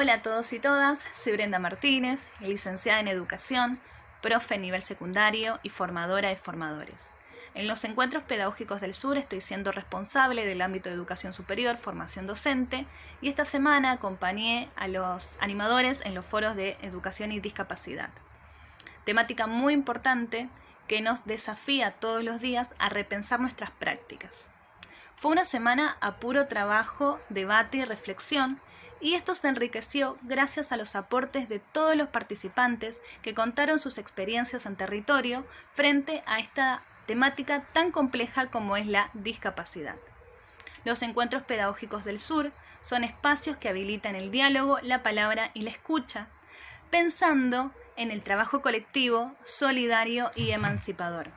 Hola a todos y todas, soy Brenda Martínez, licenciada en Educación, profe a nivel secundario y formadora de formadores. En los encuentros pedagógicos del sur estoy siendo responsable del ámbito de educación superior, formación docente, y esta semana acompañé a los animadores en los foros de educación y discapacidad. Temática muy importante que nos desafía todos los días a repensar nuestras prácticas. Fue una semana a puro trabajo, debate y reflexión, y esto se enriqueció gracias a los aportes de todos los participantes que contaron sus experiencias en territorio frente a esta temática tan compleja como es la discapacidad. Los encuentros pedagógicos del sur son espacios que habilitan el diálogo, la palabra y la escucha, pensando en el trabajo colectivo, solidario y emancipador.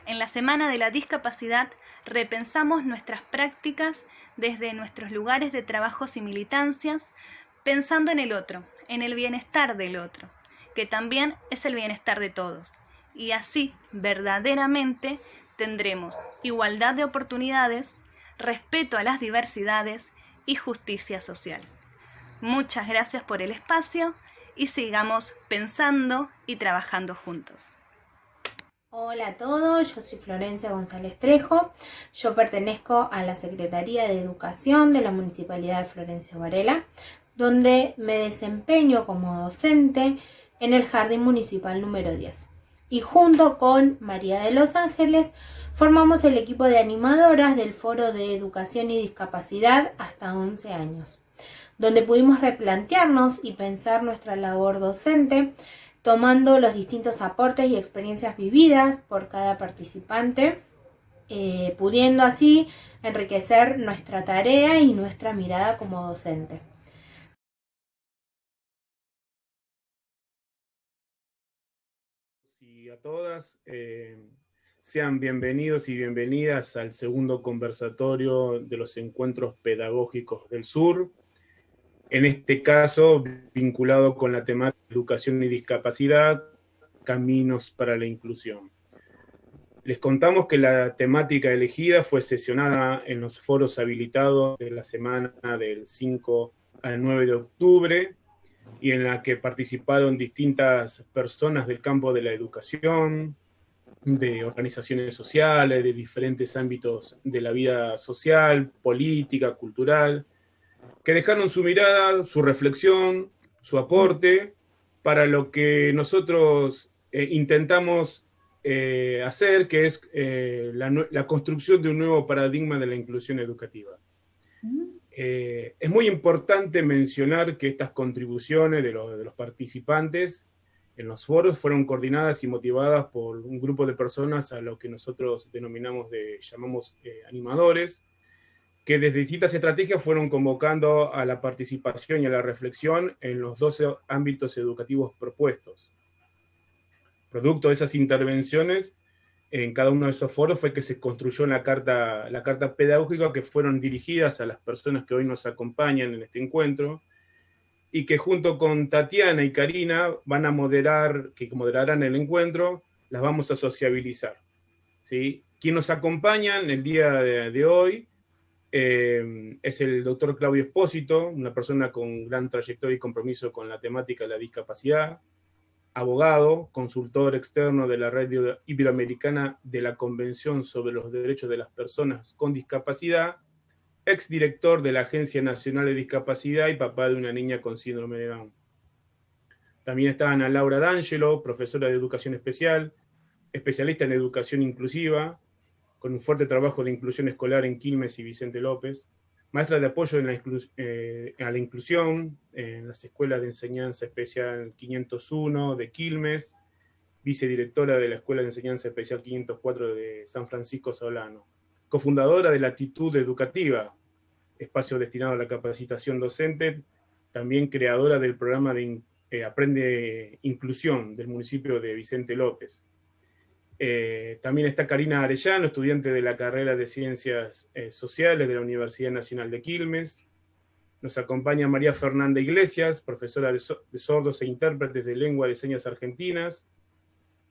En la Semana de la Discapacidad repensamos nuestras prácticas desde nuestros lugares de trabajos y militancias, pensando en el otro, en el bienestar del otro, que también es el bienestar de todos. Y así, verdaderamente, tendremos igualdad de oportunidades, respeto a las diversidades y justicia social. Muchas gracias por el espacio y sigamos pensando y trabajando juntos. Hola a todos, yo soy Florencia González Trejo, yo pertenezco a la Secretaría de Educación de la Municipalidad de Florencio Varela, donde me desempeño como docente en el Jardín Municipal número 10. Y junto con María de los Ángeles formamos el equipo de animadoras del Foro de Educación y Discapacidad hasta 11 años, donde pudimos replantearnos y pensar nuestra labor docente, tomando los distintos aportes y experiencias vividas por cada participante, pudiendo así enriquecer nuestra tarea y nuestra mirada como docente. Y a todas, sean bienvenidos y bienvenidas al segundo conversatorio de los encuentros pedagógicos del sur, en este caso vinculado con la temática de educación y discapacidad, caminos para la inclusión. Les contamos que la temática elegida fue sesionada en los foros habilitados de la semana del 5 al 9 de octubre, y en la que participaron distintas personas del campo de la educación, de organizaciones sociales, de diferentes ámbitos de la vida social, política, cultural, que dejaron su mirada, su reflexión, su aporte para lo que nosotros intentamos hacer, que es la construcción de un nuevo paradigma de la inclusión educativa. Es muy importante mencionar que estas contribuciones de los participantes en los foros fueron coordinadas y motivadas por un grupo de personas a lo que nosotros llamamos animadores, que desde distintas estrategias fueron convocando a la participación y a la reflexión en los 12 ámbitos educativos propuestos. Producto de esas intervenciones, en cada uno de esos foros fue que se construyó la carta pedagógica, que fueron dirigidas a las personas que hoy nos acompañan en este encuentro, y que junto con Tatiana y Karina van a moderarán el encuentro, las vamos a sociabilizar, ¿sí? Quien nos acompañan el día de hoy es el doctor Claudio Espósito, una persona con gran trayectoria y compromiso con la temática de la discapacidad, abogado, consultor externo de la Red Iberoamericana de la Convención sobre los Derechos de las Personas con Discapacidad, exdirector de la Agencia Nacional de Discapacidad y papá de una niña con síndrome de Down. También está Ana Laura D'Angelo, profesora de educación especial, especialista en educación inclusiva, con un fuerte trabajo de inclusión escolar en Quilmes y Vicente López, maestra de apoyo a la inclusión en las escuelas de enseñanza especial 501 de Quilmes, vicedirectora de la Escuela de Enseñanza Especial 504 de San Francisco Solano, cofundadora de Latitud Educativa, espacio destinado a la capacitación docente, también creadora del programa de Aprende Inclusión del municipio de Vicente López. También está Karina Arellano, estudiante de la carrera de Ciencias Sociales de la Universidad Nacional de Quilmes. Nos acompaña María Fernanda Iglesias, profesora de sordos e intérpretes de lengua de señas argentinas.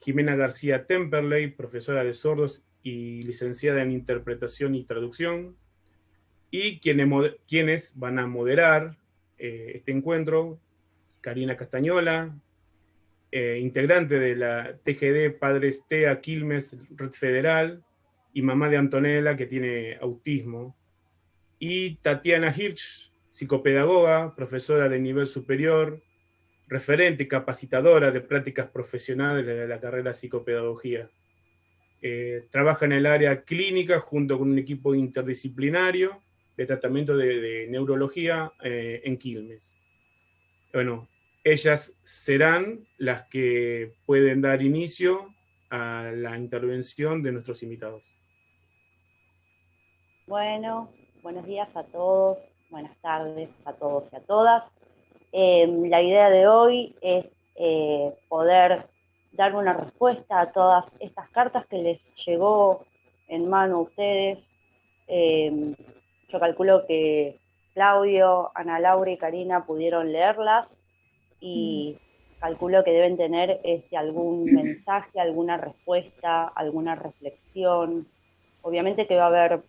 Jimena García Temperley, profesora de sordos y licenciada en interpretación y traducción. Y quienes van a moderar este encuentro, Karina Castañola, integrante de la TGD Padres TEA Quilmes Red Federal, y mamá de Antonella, que tiene autismo, y Tatiana Hirsch, psicopedagoga, profesora de nivel superior, referente y capacitadora de prácticas profesionales de la carrera de psicopedagogía. Trabaja en el área clínica junto con un equipo interdisciplinario de tratamiento de neurología en Quilmes. Bueno, ellas serán las que pueden dar inicio a la intervención de nuestros invitados. Bueno, buenos días a todos, buenas tardes a todos y a todas. La idea de hoy es poder dar una respuesta a todas estas cartas que les llegó en mano a ustedes. Yo calculo que Claudio, Ana Laura y Karina pudieron leerlas y calculo que deben tener algún mensaje, alguna respuesta, alguna reflexión. Obviamente que va a haber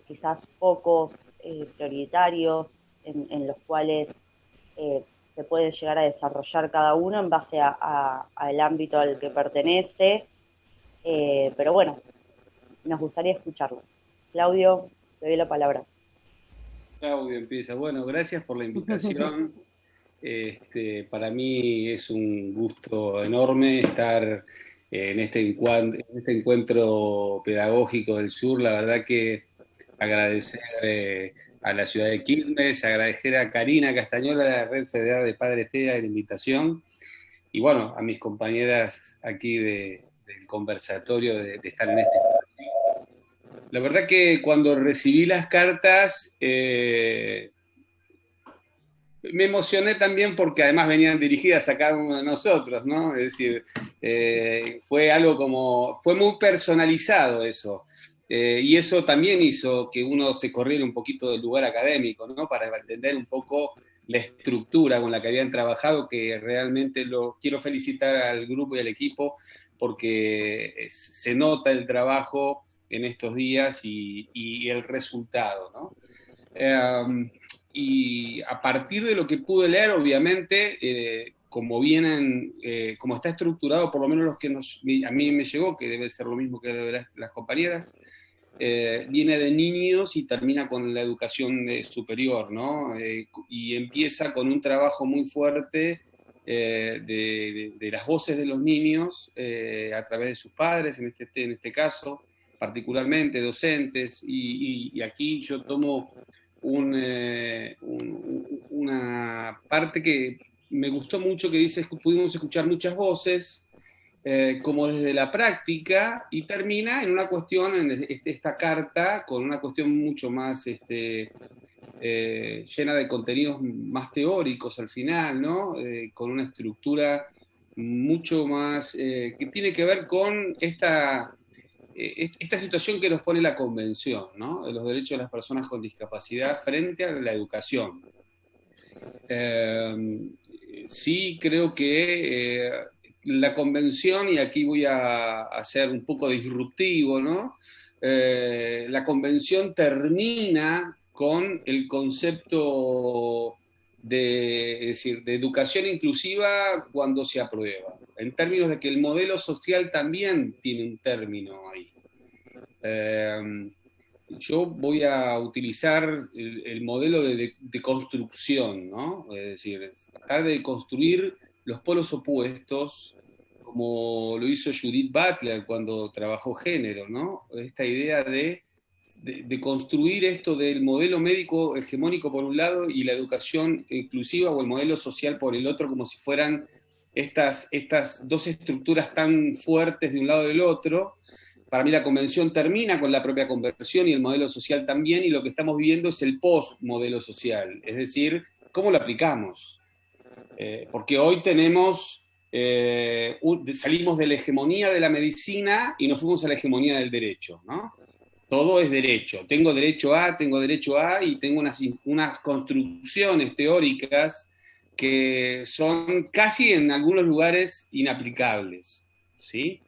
quizás focos prioritarios en los cuales se puede llegar a desarrollar cada uno en base al ámbito al que pertenece, pero bueno, nos gustaría escucharlo. Claudio, te doy la palabra. Claudio empieza. Bueno, gracias por la invitación. Para mí es un gusto enorme estar en este encuentro pedagógico del sur. La verdad que agradecer a la ciudad de Quilmes, agradecer a Karina Castañola de la Red Federal de Padres TEA la invitación, y bueno, a mis compañeras aquí del conversatorio de estar en este espacio. La verdad que cuando recibí las cartas me emocioné también porque además venían dirigidas a cada uno de nosotros, ¿no? Es decir, fue muy personalizado eso. Y eso también hizo que uno se corriera un poquito del lugar académico, ¿no? Para entender un poco la estructura con la que habían trabajado, que realmente quiero felicitar al grupo y al equipo porque se nota el trabajo en estos días y el resultado, ¿no? Y a partir de lo que pude leer, obviamente, como está estructurado, por lo menos a mí me llegó, que debe ser lo mismo que las compañeras, viene de niños y termina con la educación superior, ¿no? Y empieza con un trabajo muy fuerte de las voces de los niños a través de sus padres, en este caso, particularmente docentes, y aquí yo tomo una parte que me gustó mucho, que dice que pudimos escuchar muchas voces, como desde la práctica, y termina en una cuestión, en esta carta, con una cuestión mucho más llena de contenidos más teóricos al final, ¿no? Con una estructura mucho más que tiene que ver con esta situación que nos pone la Convención, ¿no? De los derechos de las personas con discapacidad frente a la educación. Sí, creo que la Convención, y aquí voy a ser un poco disruptivo, ¿no? La Convención termina con el concepto es decir, de educación inclusiva cuando se aprueba, en términos de que el modelo social también tiene un término ahí. Yo voy a utilizar el modelo de construcción, ¿no? Es decir, tratar de construir los polos opuestos, como lo hizo Judith Butler cuando trabajó género, ¿no? Esta idea de construir esto del modelo médico hegemónico por un lado y la educación inclusiva o el modelo social por el otro, como si fueran estas dos estructuras tan fuertes de un lado del otro. Para mí la Convención termina con la propia conversión y el modelo social también, y lo que estamos viviendo es el post-modelo social, es decir, ¿cómo lo aplicamos? Porque hoy tenemos, salimos de la hegemonía de la medicina y nos fuimos a la hegemonía del derecho, ¿no? Todo es derecho. Tengo derecho a, y tengo unas construcciones teóricas que son casi en algunos lugares inaplicables, ¿sí?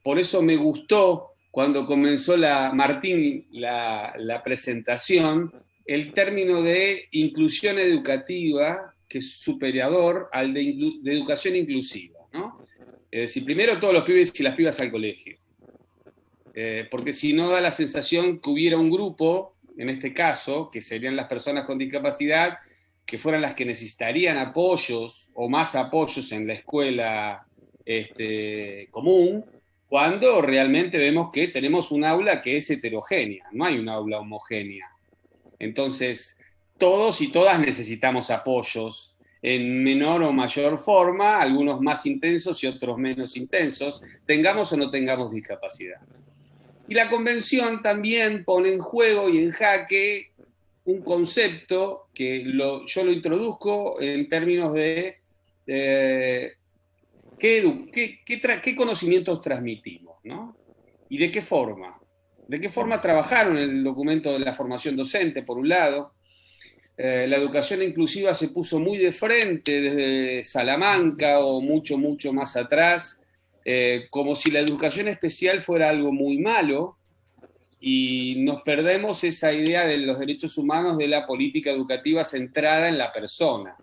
Por eso me gustó cuando comenzó Martín la presentación, el término de inclusión educativa, que es superior al de educación inclusiva, ¿no? Es decir, primero todos los pibes y las pibas al colegio. Porque si no da la sensación que hubiera un grupo, en este caso, que serían las personas con discapacidad, que fueran las que necesitarían apoyos o más apoyos en la escuela común, cuando realmente vemos que tenemos un aula que es heterogénea, no hay un aula homogénea. Entonces, todos y todas necesitamos apoyos en menor o mayor forma, algunos más intensos y otros menos intensos, tengamos o no tengamos discapacidad. Y la convención también pone en juego y en jaque un concepto que yo lo introduzco en términos de qué conocimientos transmitimos, ¿no? Y de qué forma. ¿De qué forma trabajaron en el documento de la formación docente, por un lado? La educación inclusiva se puso muy de frente desde Salamanca o mucho, mucho más atrás, como si la educación especial fuera algo muy malo, y nos perdemos esa idea de los derechos humanos de la política educativa centrada en la persona.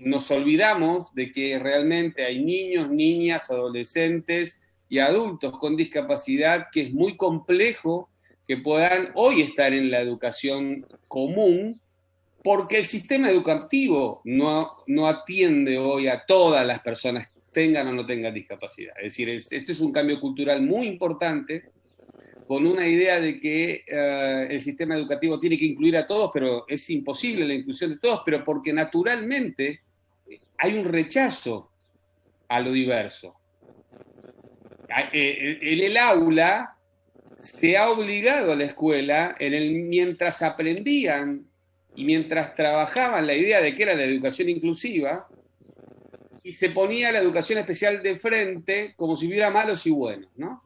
Nos olvidamos de que realmente hay niños, niñas, adolescentes y adultos con discapacidad que es muy complejo que puedan hoy estar en la educación común, porque el sistema educativo no atiende hoy a todas las personas, tengan o no tengan discapacidad. Es decir, este es un cambio cultural muy importante, con una idea de que el sistema educativo tiene que incluir a todos, pero es imposible la inclusión de todos, pero porque naturalmente hay un rechazo a lo diverso. En el aula se ha obligado a la escuela, mientras aprendían y mientras trabajaban la idea de que era la educación inclusiva, y se ponía la educación especial de frente como si hubiera malos y buenos, ¿no?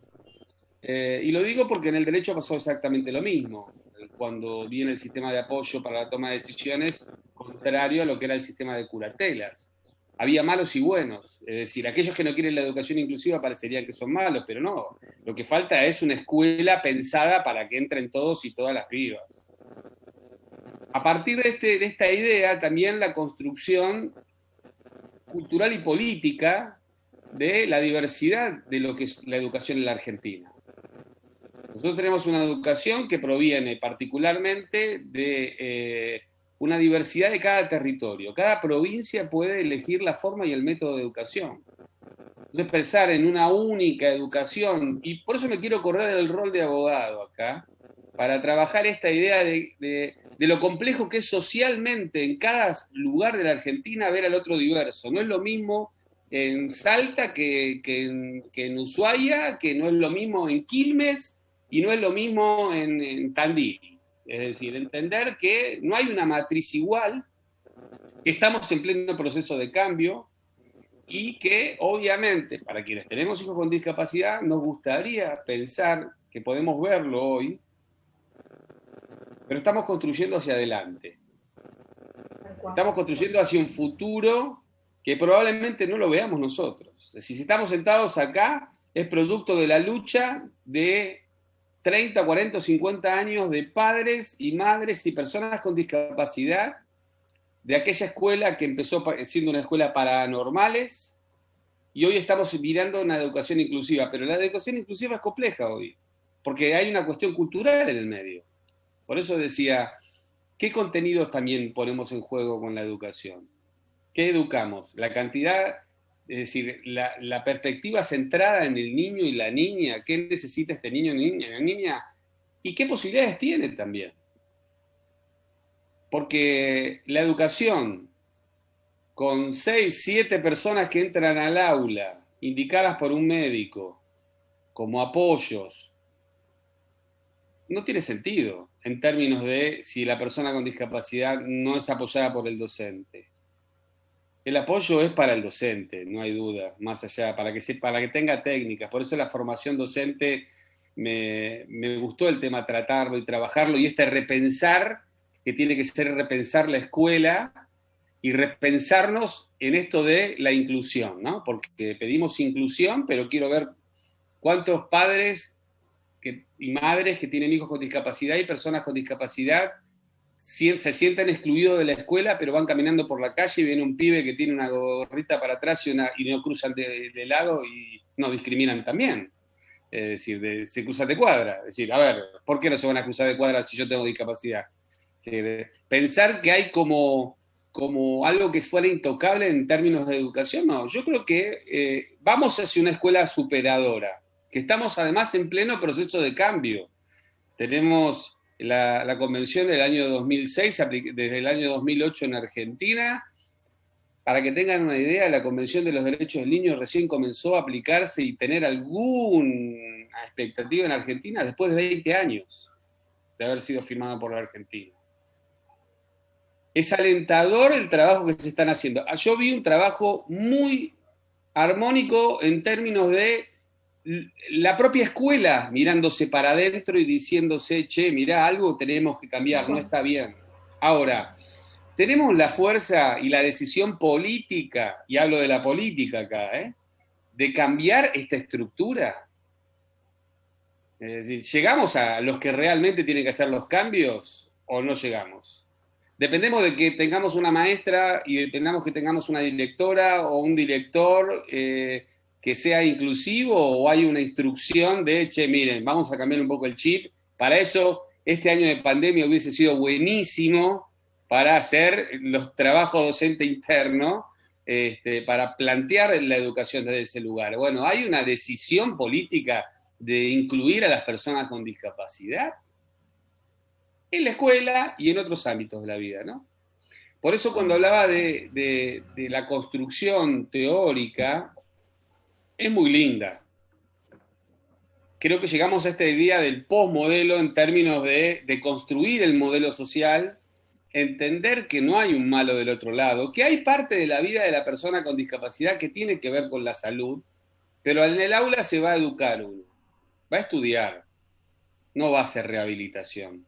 Y lo digo porque en el derecho pasó exactamente lo mismo, cuando viene el sistema de apoyo para la toma de decisiones, contrario a lo que era el sistema de curatelas. Había malos y buenos, es decir, aquellos que no quieren la educación inclusiva parecerían que son malos, pero no, lo que falta es una escuela pensada para que entren todos y todas las pibas. A partir de esta idea, también la construcción cultural y política de la diversidad de lo que es la educación en la Argentina. Nosotros tenemos una educación que proviene particularmente de una diversidad de cada territorio. Cada provincia puede elegir la forma y el método de educación. Entonces, pensar en una única educación, y por eso me quiero correr del rol de abogado acá, para trabajar esta idea de lo complejo que es socialmente en cada lugar de la Argentina ver al otro diverso. No es lo mismo en Salta que en Ushuaia, que no es lo mismo en Quilmes, y no es lo mismo en Tandil. Es decir, entender que no hay una matriz igual, que estamos en pleno proceso de cambio y que obviamente para quienes tenemos hijos con discapacidad nos gustaría pensar que podemos verlo hoy, pero estamos construyendo hacia adelante. Estamos construyendo hacia un futuro que probablemente no lo veamos nosotros. Es decir, si estamos sentados acá, es producto de la lucha de 30, 40, 50 años de padres y madres y personas con discapacidad, de aquella escuela que empezó siendo una escuela para anormales, y hoy estamos mirando una educación inclusiva, pero la educación inclusiva es compleja hoy, porque hay una cuestión cultural en el medio. Por eso decía, ¿qué contenidos también ponemos en juego con la educación? ¿Qué educamos? La cantidad, es decir, la perspectiva centrada en el niño y la niña, qué necesita este niño, niña, y qué posibilidades tiene también. Porque la educación, con 6, 7 personas que entran al aula, indicadas por un médico, como apoyos, no tiene sentido en términos de si la persona con discapacidad no es apoyada por el docente. El apoyo es para el docente, no hay duda, más allá, para que tenga técnicas. Por eso la formación docente me gustó el tema tratarlo y trabajarlo, y este repensar, que tiene que ser repensar la escuela y repensarnos en esto de la inclusión, ¿no? Porque pedimos inclusión, pero quiero ver cuántos padres y madres que tienen hijos con discapacidad y personas con discapacidad se sienten excluidos de la escuela, pero van caminando por la calle y viene un pibe que tiene una gorrita para atrás y no cruzan de lado y no discriminan también. Es decir, se cruzan de cuadra. Es decir, a ver, ¿por qué no se van a cruzar de cuadra si yo tengo discapacidad? Es decir, pensar que hay como algo que fuera intocable en términos de educación, no. Yo creo que vamos hacia una escuela superadora, que estamos además en pleno proceso de cambio. Tenemos la convención del año 2006, desde el año 2008 en Argentina. Para que tengan una idea, la Convención de los Derechos del Niño recién comenzó a aplicarse y tener alguna expectativa en Argentina después de 20 años de haber sido firmada por la Argentina. Es alentador el trabajo que se están haciendo. Yo vi un trabajo muy armónico en términos de la propia escuela mirándose para adentro y diciéndose, che, mirá, algo tenemos que cambiar, no está bien. Ahora, tenemos la fuerza y la decisión política, y hablo de la política acá, de cambiar esta estructura. Es decir, ¿llegamos a los que realmente tienen que hacer los cambios o no llegamos? Dependemos de que tengamos una maestra y dependamos que tengamos una directora o un director que sea inclusivo, o hay una instrucción de, che, miren, vamos a cambiar un poco el chip. Para eso, este año de pandemia hubiese sido buenísimo para hacer los trabajos docente interno, para plantear la educación desde ese lugar. Bueno, hay una decisión política de incluir a las personas con discapacidad en la escuela y en otros ámbitos de la vida, ¿no? Por eso cuando hablaba de la construcción teórica, es muy linda. Creo que llegamos a esta idea del postmodelo en términos de construir el modelo social, entender que no hay un malo del otro lado, que hay parte de la vida de la persona con discapacidad que tiene que ver con la salud, pero en el aula se va a educar uno, va a estudiar, no va a hacer rehabilitación.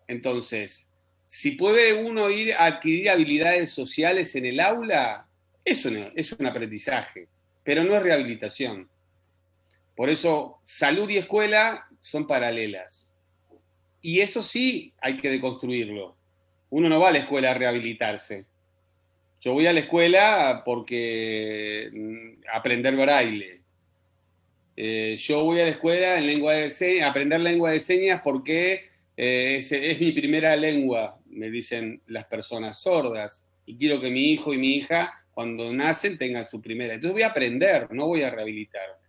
Entonces, si puede uno ir a adquirir habilidades sociales en el aula, eso es un aprendizaje, pero no es rehabilitación. Por eso, salud y escuela son paralelas. Y eso sí hay que deconstruirlo. Uno no va a la escuela a rehabilitarse. Yo voy a la escuela porque aprender braille. Yo voy a la escuela a aprender lengua de señas porque es mi primera lengua, me dicen las personas sordas. Y quiero que mi hijo y mi hija, cuando nacen, tengan su primera. Entonces voy a aprender, no voy a rehabilitar.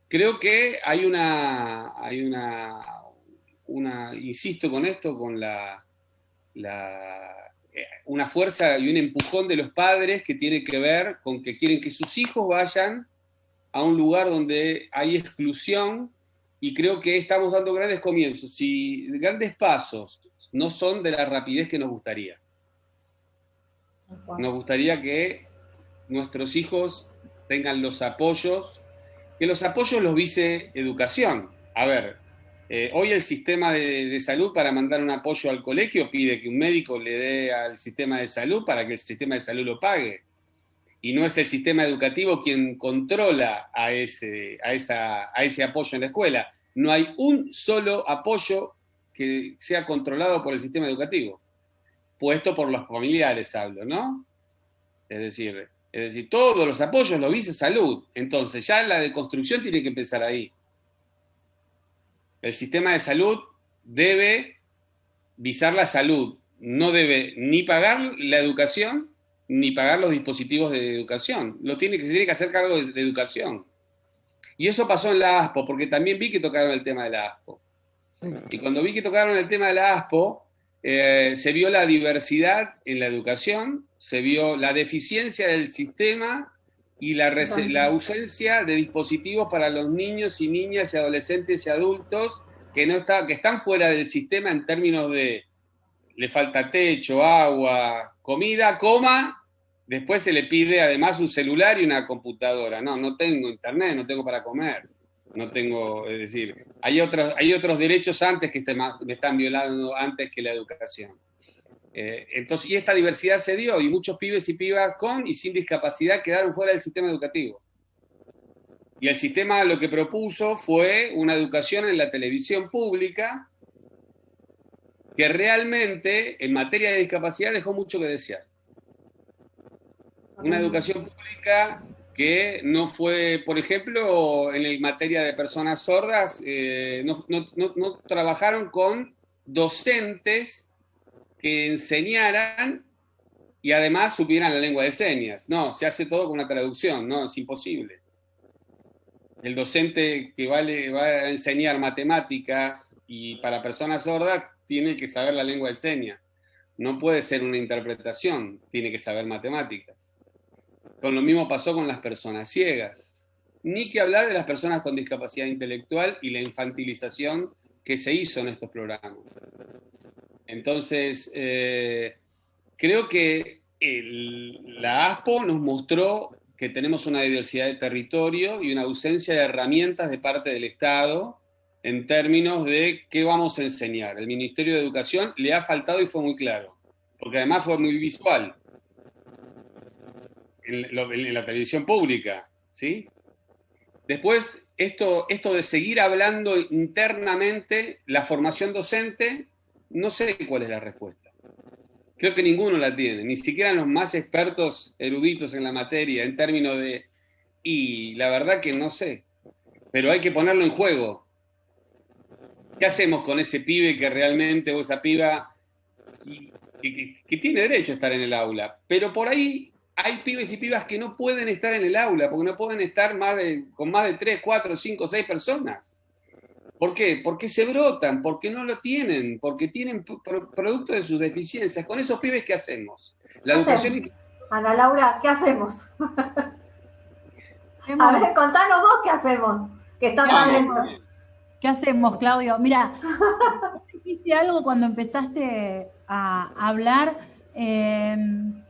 Creo que hay insisto con esto, con una fuerza y un empujón de los padres que tiene que ver con que quieren que sus hijos vayan a un lugar donde hay exclusión, y creo que estamos dando grandes comienzos y grandes pasos, no son de la rapidez que nos gustaría. Nos gustaría que nuestros hijos tengan los apoyos, que los apoyos los vise educación. A ver, hoy el sistema de salud, para mandar un apoyo al colegio, pide que un médico le dé al sistema de salud para que el sistema de salud lo pague. Y no es el sistema educativo quien controla a ese apoyo en la escuela. No hay un solo apoyo que sea controlado por el sistema educativo. Puesto por los familiares, hablo, ¿no? Es decir, todos los apoyos los visa salud. Entonces ya la deconstrucción tiene que empezar ahí. El sistema de salud debe visar la salud. No debe ni pagar la educación, ni pagar los dispositivos de educación. Se tiene que hacer cargo de educación. Y eso pasó en la ASPO, porque también vi que tocaron el tema de la ASPO. Y cuando vi que tocaron el tema de la ASPO, se vio la diversidad en la educación, se vio la deficiencia del sistema y la ausencia de dispositivos para los niños y niñas y adolescentes y adultos que están fuera del sistema en términos de le falta techo, agua, comida, después se le pide además un celular y una computadora. No tengo internet, no tengo para comer, no tengo, es decir, hay otros derechos antes que me están violando antes que la educación. Entonces, y esta diversidad se dio, y muchos pibes y pibas con y sin discapacidad quedaron fuera del sistema educativo. Y el sistema lo que propuso fue una educación en la televisión pública que realmente en materia de discapacidad dejó mucho que desear. Una educación pública que no fue, por ejemplo, en materia de personas sordas, no trabajaron con docentes que enseñaran y además supieran la lengua de señas. No, se hace todo con una traducción, no, es imposible. El docente que va a enseñar matemáticas y para personas sordas tiene que saber la lengua de señas. No puede ser una interpretación, tiene que saber matemáticas. Con lo mismo pasó con las personas ciegas. Ni que hablar de las personas con discapacidad intelectual y la infantilización que se hizo en estos programas. Entonces, creo que la ASPO nos mostró que tenemos una diversidad de territorio y una ausencia de herramientas de parte del Estado en términos de qué vamos a enseñar. El Ministerio de Educación le ha faltado y fue muy claro, porque además fue muy visual en la televisión pública, ¿sí? Después, esto de seguir hablando internamente, la formación docente, no sé cuál es la respuesta. Creo que ninguno la tiene, ni siquiera los más expertos eruditos en la materia, en términos de... Y la verdad que no sé, pero hay que ponerlo en juego. ¿Qué hacemos con ese pibe que realmente, o esa piba, que tiene derecho a estar en el aula? Pero por ahí hay pibes y pibas que no pueden estar en el aula, porque no pueden estar con más de 3, 4, 5, 6 personas. ¿Por qué? Porque se brotan, porque no lo tienen, porque tienen producto de sus deficiencias. Con esos pibes, ¿qué hacemos? La educación... Ana Laura, ¿qué hacemos? A ver, contanos vos qué hacemos, que están tan lentos. ¿Qué hacemos, Claudio? Mira, dijiste algo cuando empezaste a hablar, qué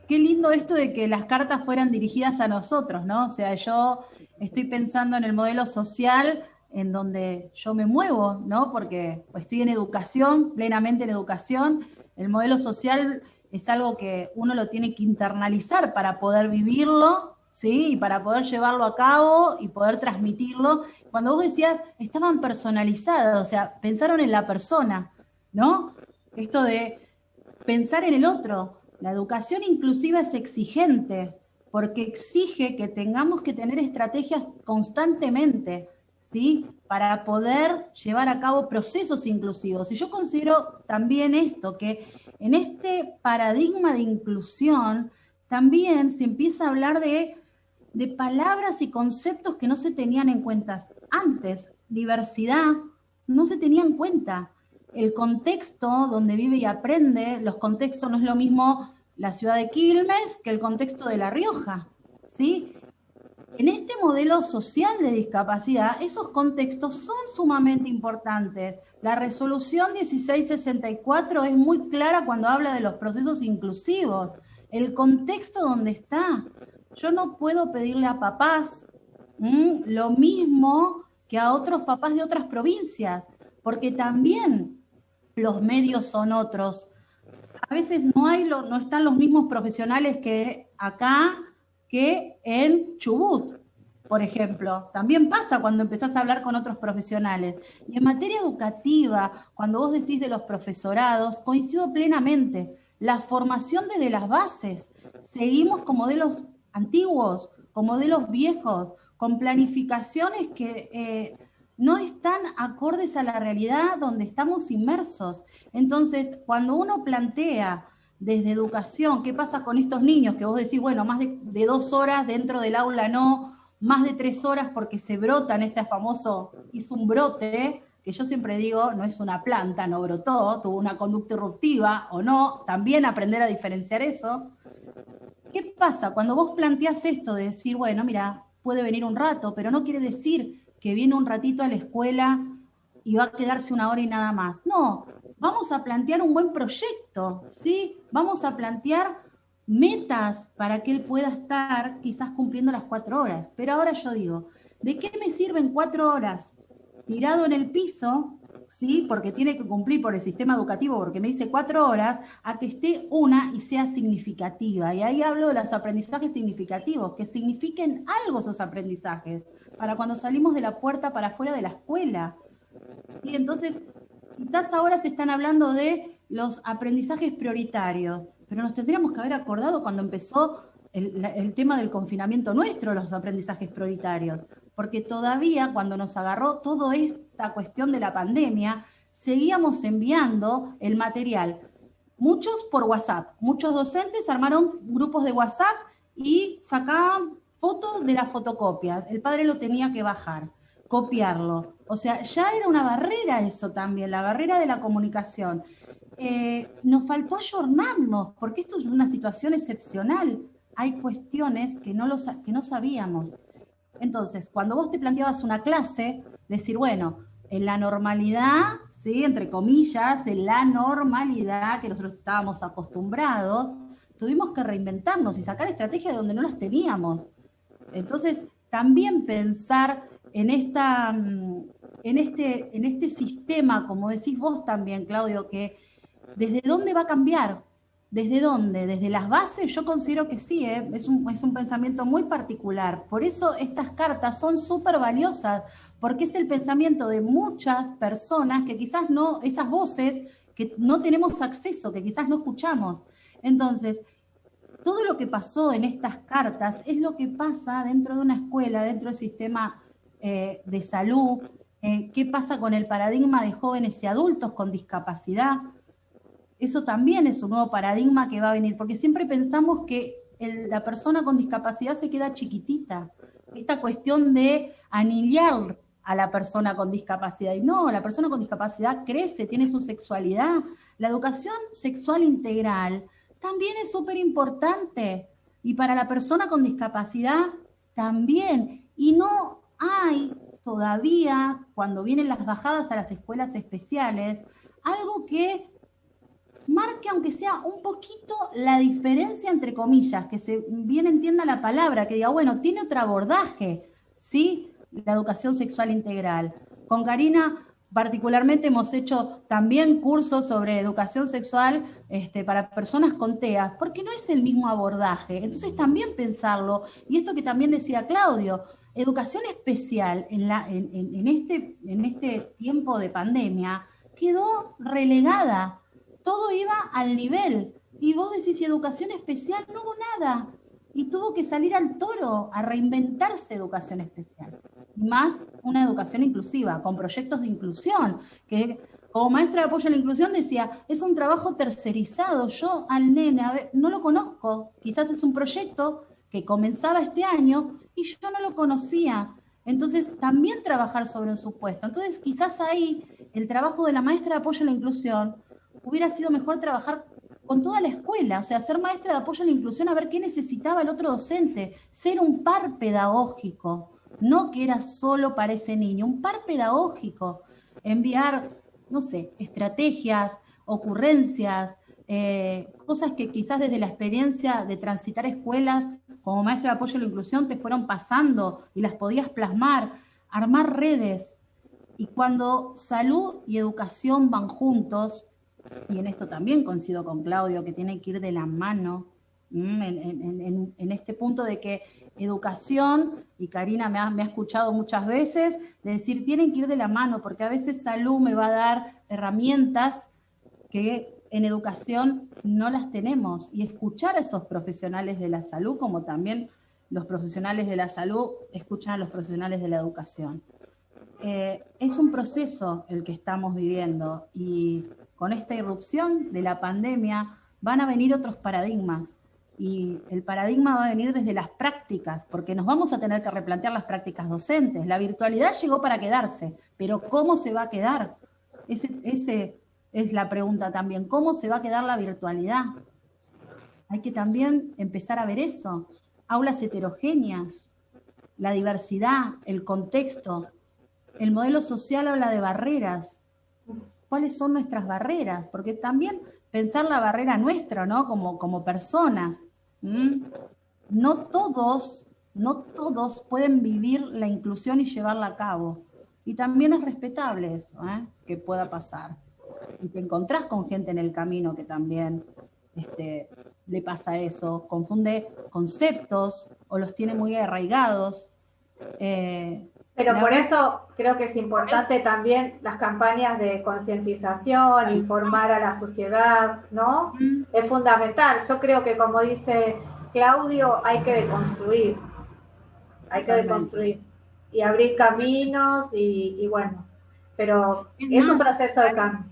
lindo esto de que las cartas fueran dirigidas a nosotros, ¿no? O sea, yo estoy pensando en el modelo social en donde yo me muevo, ¿no? Porque estoy en educación, plenamente en educación. El modelo social es algo que uno lo tiene que internalizar para poder vivirlo, ¿sí? Y para poder llevarlo a cabo y poder transmitirlo. Cuando vos decías, estaban personalizados, o sea, pensaron en la persona, ¿no? Esto de pensar en el otro. La educación inclusiva es exigente, porque exige que tengamos que tener estrategias constantemente, ¿sí? Para poder llevar a cabo procesos inclusivos. Y yo considero también esto, que en este paradigma de inclusión también se empieza a hablar de palabras y conceptos que no se tenían en cuenta antes. Diversidad no se tenía en cuenta. El contexto donde vive y aprende, los contextos no es lo mismo la ciudad de Quilmes que el contexto de La Rioja, ¿sí? En este modelo social de discapacidad, esos contextos son sumamente importantes. La resolución 1664 es muy clara cuando habla de los procesos inclusivos. El contexto donde está. Yo no puedo pedirle a papás lo mismo que a otros papás de otras provincias, porque también los medios son otros. A veces no están los mismos profesionales que acá, que en Chubut, por ejemplo. También pasa cuando empezás a hablar con otros profesionales. Y en materia educativa, cuando vos decís de los profesorados, coincido plenamente. La formación desde las bases. Seguimos con modelos antiguos, con modelos viejos, con planificaciones que no están acordes a la realidad donde estamos inmersos. Entonces, cuando uno plantea desde educación, ¿qué pasa con estos niños? Que vos decís, bueno, más de 2 horas dentro del aula no, más de 3 horas porque se brotan, este famoso, hizo un brote, que yo siempre digo, no es una planta, no brotó, tuvo una conducta irruptiva o no, también aprender a diferenciar eso. ¿Qué pasa? Cuando vos planteás esto de decir, bueno, mira, puede venir un rato, pero no quiere decir que viene un ratito a la escuela y va a quedarse 1 hora y nada más. No, vamos a plantear un buen proyecto, ¿sí? Vamos a plantear metas para que él pueda estar quizás cumpliendo las 4 horas. Pero ahora yo digo, ¿de qué me sirven 4 horas tirado en el piso, ¿sí? Porque tiene que cumplir por el sistema educativo, porque me dice 4 horas, a que esté una y sea significativa? Y ahí hablo de los aprendizajes significativos, que signifiquen algo esos aprendizajes, para cuando salimos de la puerta para afuera de la escuela. Y entonces, quizás ahora se están hablando de los aprendizajes prioritarios, pero nos tendríamos que haber acordado cuando empezó el tema del confinamiento nuestro, los aprendizajes prioritarios, porque todavía cuando nos agarró toda esta cuestión de la pandemia, seguíamos enviando el material, muchos por WhatsApp, muchos docentes armaron grupos de WhatsApp y sacaban fotos de las fotocopias, el padre lo tenía que bajar, copiarlo, o sea, ya era una barrera eso también, la barrera de la comunicación. Nos faltó ayornarnos, porque esto es una situación excepcional, hay cuestiones que no sabíamos. Entonces, cuando vos te planteabas una clase, decir, bueno, en la normalidad, ¿sí? Entre comillas, en la normalidad que nosotros estábamos acostumbrados, tuvimos que reinventarnos y sacar estrategias de donde no las teníamos. Entonces, también pensar en este sistema, como decís vos también, Claudio, que ¿desde dónde va a cambiar? ¿Desde dónde? ¿Desde las bases? Yo considero que sí, es un pensamiento muy particular. Por eso estas cartas son súper valiosas, porque es el pensamiento de muchas personas que quizás no, esas voces que no tenemos acceso, que quizás no escuchamos. Entonces, todo lo que pasó en estas cartas es lo que pasa dentro de una escuela, dentro del sistema de salud, qué pasa con el paradigma de jóvenes y adultos con discapacidad. Eso también es un nuevo paradigma que va a venir, porque siempre pensamos que la persona con discapacidad se queda chiquitita. Esta cuestión de anillar a la persona con discapacidad. Y no, la persona con discapacidad crece, tiene su sexualidad. La educación sexual integral también es súper importante. Y para la persona con discapacidad también. Y no hay todavía, cuando vienen las bajadas a las escuelas especiales, algo que marque, aunque sea un poquito, la diferencia entre comillas, que se bien entienda la palabra, que diga, bueno, tiene otro abordaje, ¿sí? La educación sexual integral. Con Karina, particularmente, hemos hecho también cursos sobre educación sexual para personas con TEA, porque no es el mismo abordaje. Entonces, también pensarlo, y esto que también decía Claudio, educación especial en este tiempo de pandemia quedó relegada. Todo iba al nivel. Y vos decís, educación especial, no hubo nada. Y tuvo que salir al toro a reinventarse educación especial. Más una educación inclusiva, con proyectos de inclusión, que como maestra de apoyo a la inclusión decía, es un trabajo tercerizado. Yo al nene, no lo conozco. Quizás es un proyecto que comenzaba este año y yo no lo conocía. Entonces, también trabajar sobre un supuesto. Entonces, quizás ahí el trabajo de la maestra de apoyo a la inclusión hubiera sido mejor trabajar con toda la escuela, o sea, ser maestra de apoyo a la inclusión, a ver qué necesitaba el otro docente, ser un par pedagógico, no que era solo para ese niño, un par pedagógico, enviar, no sé, estrategias, ocurrencias, cosas que quizás desde la experiencia de transitar escuelas como maestra de apoyo a la inclusión te fueron pasando y las podías plasmar, armar redes. Y cuando salud y educación van juntos, y en esto también coincido con Claudio, que tiene que ir de la mano, en este punto de que educación, y Karina me ha escuchado muchas veces, de decir, tienen que ir de la mano, porque a veces salud me va a dar herramientas que en educación no las tenemos, y escuchar a esos profesionales de la salud, como también los profesionales de la salud escuchan a los profesionales de la educación. Es un proceso el que estamos viviendo, y con esta irrupción de la pandemia van a venir otros paradigmas, y el paradigma va a venir desde las prácticas, porque nos vamos a tener que replantear las prácticas docentes. La virtualidad llegó para quedarse, pero ¿cómo se va a quedar? Ese es la pregunta también, ¿cómo se va a quedar la virtualidad? Hay que también empezar a ver eso, aulas heterogéneas, la diversidad, el contexto. El modelo social habla de barreras. ¿Cuáles son nuestras barreras? Porque también pensar la barrera nuestra, ¿no? Como personas. No todos pueden vivir la inclusión y llevarla a cabo. Y también es respetable eso, que pueda pasar. Y te encontrás con gente en el camino que también le pasa eso, confunde conceptos o los tiene muy arraigados. Pero por eso creo que es importante también las campañas de concientización, informar a la sociedad, ¿no? Es fundamental. Yo creo que, como dice Claudio, hay que deconstruir. Hay que deconstruir y abrir caminos y bueno, pero es un proceso de cambio.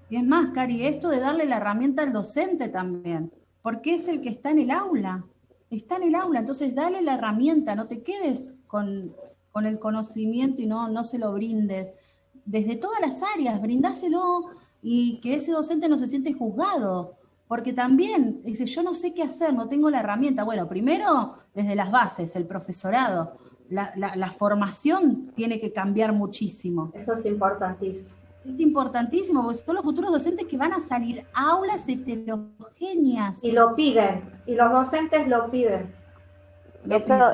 Y es más, Cari, esto de darle la herramienta al docente también, porque es el que está en el aula, entonces dale la herramienta, no te quedes con el conocimiento y no se lo brindes. Desde todas las áreas, brindáselo y que ese docente no se siente juzgado, porque también dice, yo no sé qué hacer, no tengo la herramienta. Bueno, primero desde las bases, el profesorado, la formación tiene que cambiar muchísimo. Eso es importantísimo. Es importantísimo, porque son los futuros docentes que van a salir a aulas heterogéneas. Y lo piden, y los docentes lo piden.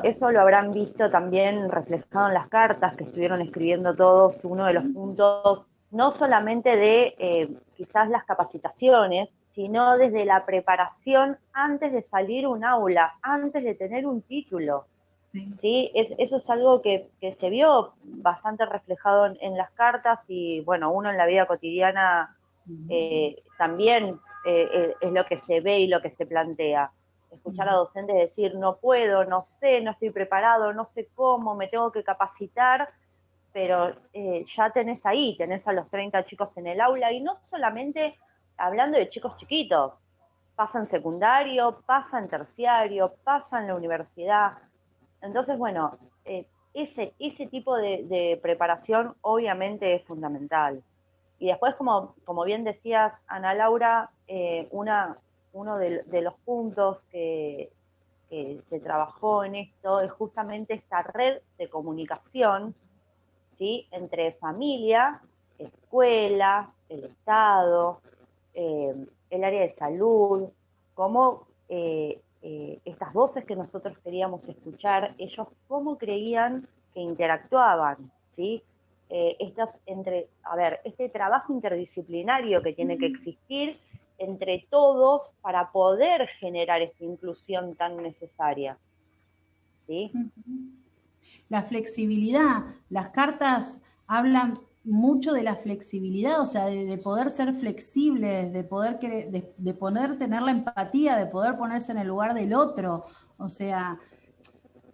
Eso lo habrán visto también reflejado en las cartas que estuvieron escribiendo todos. Uno de los puntos, no solamente de quizás las capacitaciones, sino desde la preparación antes de salir un aula, antes de tener un título. ¿Sí? Eso es algo que se vio bastante reflejado en las cartas y, bueno, uno en la vida cotidiana también es lo que se ve y lo que se plantea. Escuchar a docentes decir, no puedo, no sé, no estoy preparado, no sé cómo, me tengo que capacitar, pero ya tenés a los 30 chicos en el aula, y no solamente hablando de chicos chiquitos, pasa en secundario, pasa en terciario, pasa en la universidad. Entonces, bueno, ese tipo de preparación obviamente es fundamental. Y después, como bien decías, Ana Laura, uno de los puntos que se trabajó en esto es justamente esta red de comunicación, ¿sí? Entre familia, escuela, el Estado, el área de salud, cómo estas voces que nosotros queríamos escuchar, ellos cómo creían que interactuaban, ¿sí? Este trabajo interdisciplinario que tiene que existir entre todos para poder generar esta inclusión tan necesaria, ¿sí? La flexibilidad, las cartas hablan mucho de la flexibilidad, o sea, de poder ser flexibles, de poder tener la empatía, de poder ponerse en el lugar del otro. O sea,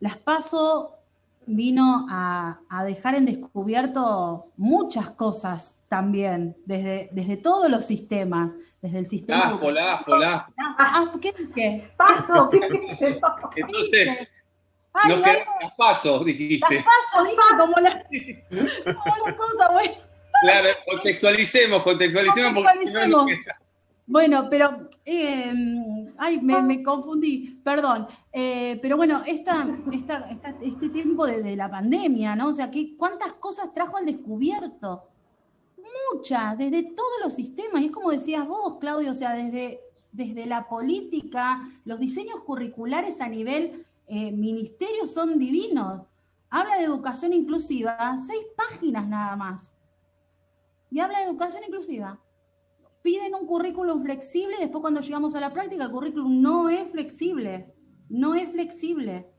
las PASO vino a dejar en descubierto muchas cosas también, desde todos los sistemas, desde el sistema... ¿Qué dije? Paso, Entonces... Ay, nos quedan las pasos, dijiste. Las pasos, dije, como la cosa, bueno. Claro, contextualicemos. Porque si no nos queda. Bueno, pero, me confundí, perdón. Pero bueno, este tiempo de la pandemia, ¿no? O sea, ¿cuántas cosas trajo al descubierto? Muchas, desde todos los sistemas. Y es como decías vos, Claudio, o sea, desde la política, los diseños curriculares a nivel... ministerios son divinos. Habla de educación inclusiva, 6 páginas nada más. Y habla de educación inclusiva. Piden un currículum flexible y después cuando llegamos a la práctica el currículum no es flexible. No es flexible.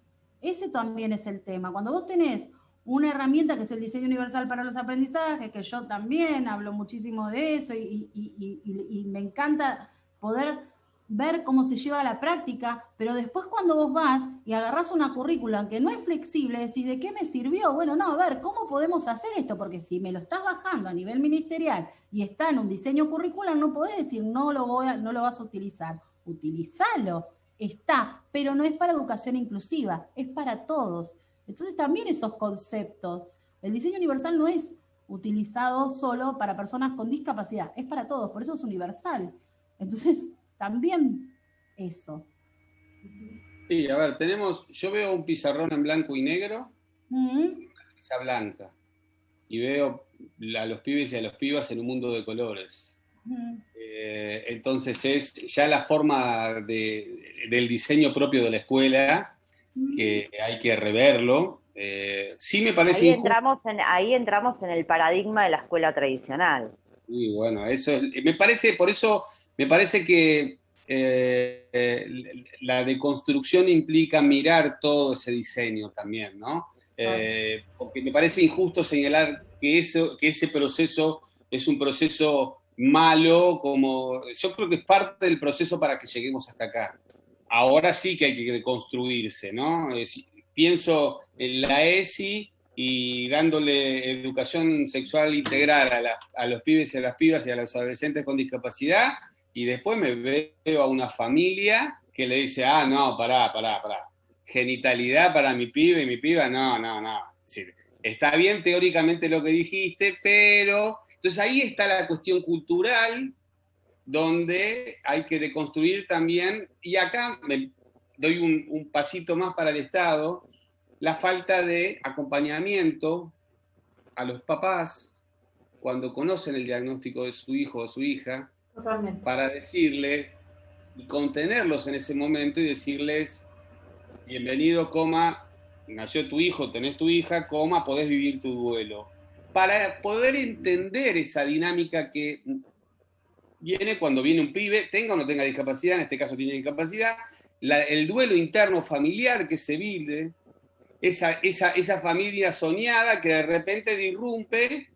Ese también es el tema. Cuando vos tenés una herramienta que es el diseño universal para los aprendizajes, que yo también hablo muchísimo de eso y me encanta poder ver cómo se lleva a la práctica, pero después cuando vos vas y agarrás una currícula que no es flexible, decís, ¿de qué me sirvió? Bueno, no, a ver, ¿cómo podemos hacer esto? Porque si me lo estás bajando a nivel ministerial y está en un diseño curricular, no podés decir, no lo vas a utilizar. Utilizalo, está, pero no es para educación inclusiva, es para todos. Entonces también esos conceptos, el diseño universal no es utilizado solo para personas con discapacidad, es para todos, por eso es universal. Entonces, también eso. Sí, a ver, yo veo un pizarrón en blanco y negro, una pizza blanca, y veo a los pibes y a las pibas en un mundo de colores. Entonces es ya la forma del diseño propio de la escuela, que hay que reverlo. Sí me parece ahí entramos en el paradigma de la escuela tradicional. Y bueno, eso me parece que la deconstrucción implica mirar todo ese diseño también, ¿no? porque me parece injusto señalar que ese proceso es un proceso malo, como yo creo que es parte del proceso para que lleguemos hasta acá. Ahora sí que hay que deconstruirse, ¿no? Pienso en la ESI y dándole educación sexual integral a los pibes y a las pibas y a los adolescentes con discapacidad, y después me veo a una familia que le dice, no, pará. Genitalidad para mi pibe y mi piba, no. Sí, está bien teóricamente lo que dijiste, pero... Entonces ahí está la cuestión cultural, donde hay que deconstruir también, y acá me doy un pasito más para el Estado, la falta de acompañamiento a los papás cuando conocen el diagnóstico de su hijo o su hija, Totalmente. para decirles y contenerlos en ese momento y decirles, bienvenido, nació tu hijo, tenés tu hija, podés vivir tu duelo. Para poder entender esa dinámica que viene cuando viene un pibe, tenga o no tenga discapacidad, en este caso tiene discapacidad, el duelo interno familiar que se vive, esa familia soñada que de repente disrumpe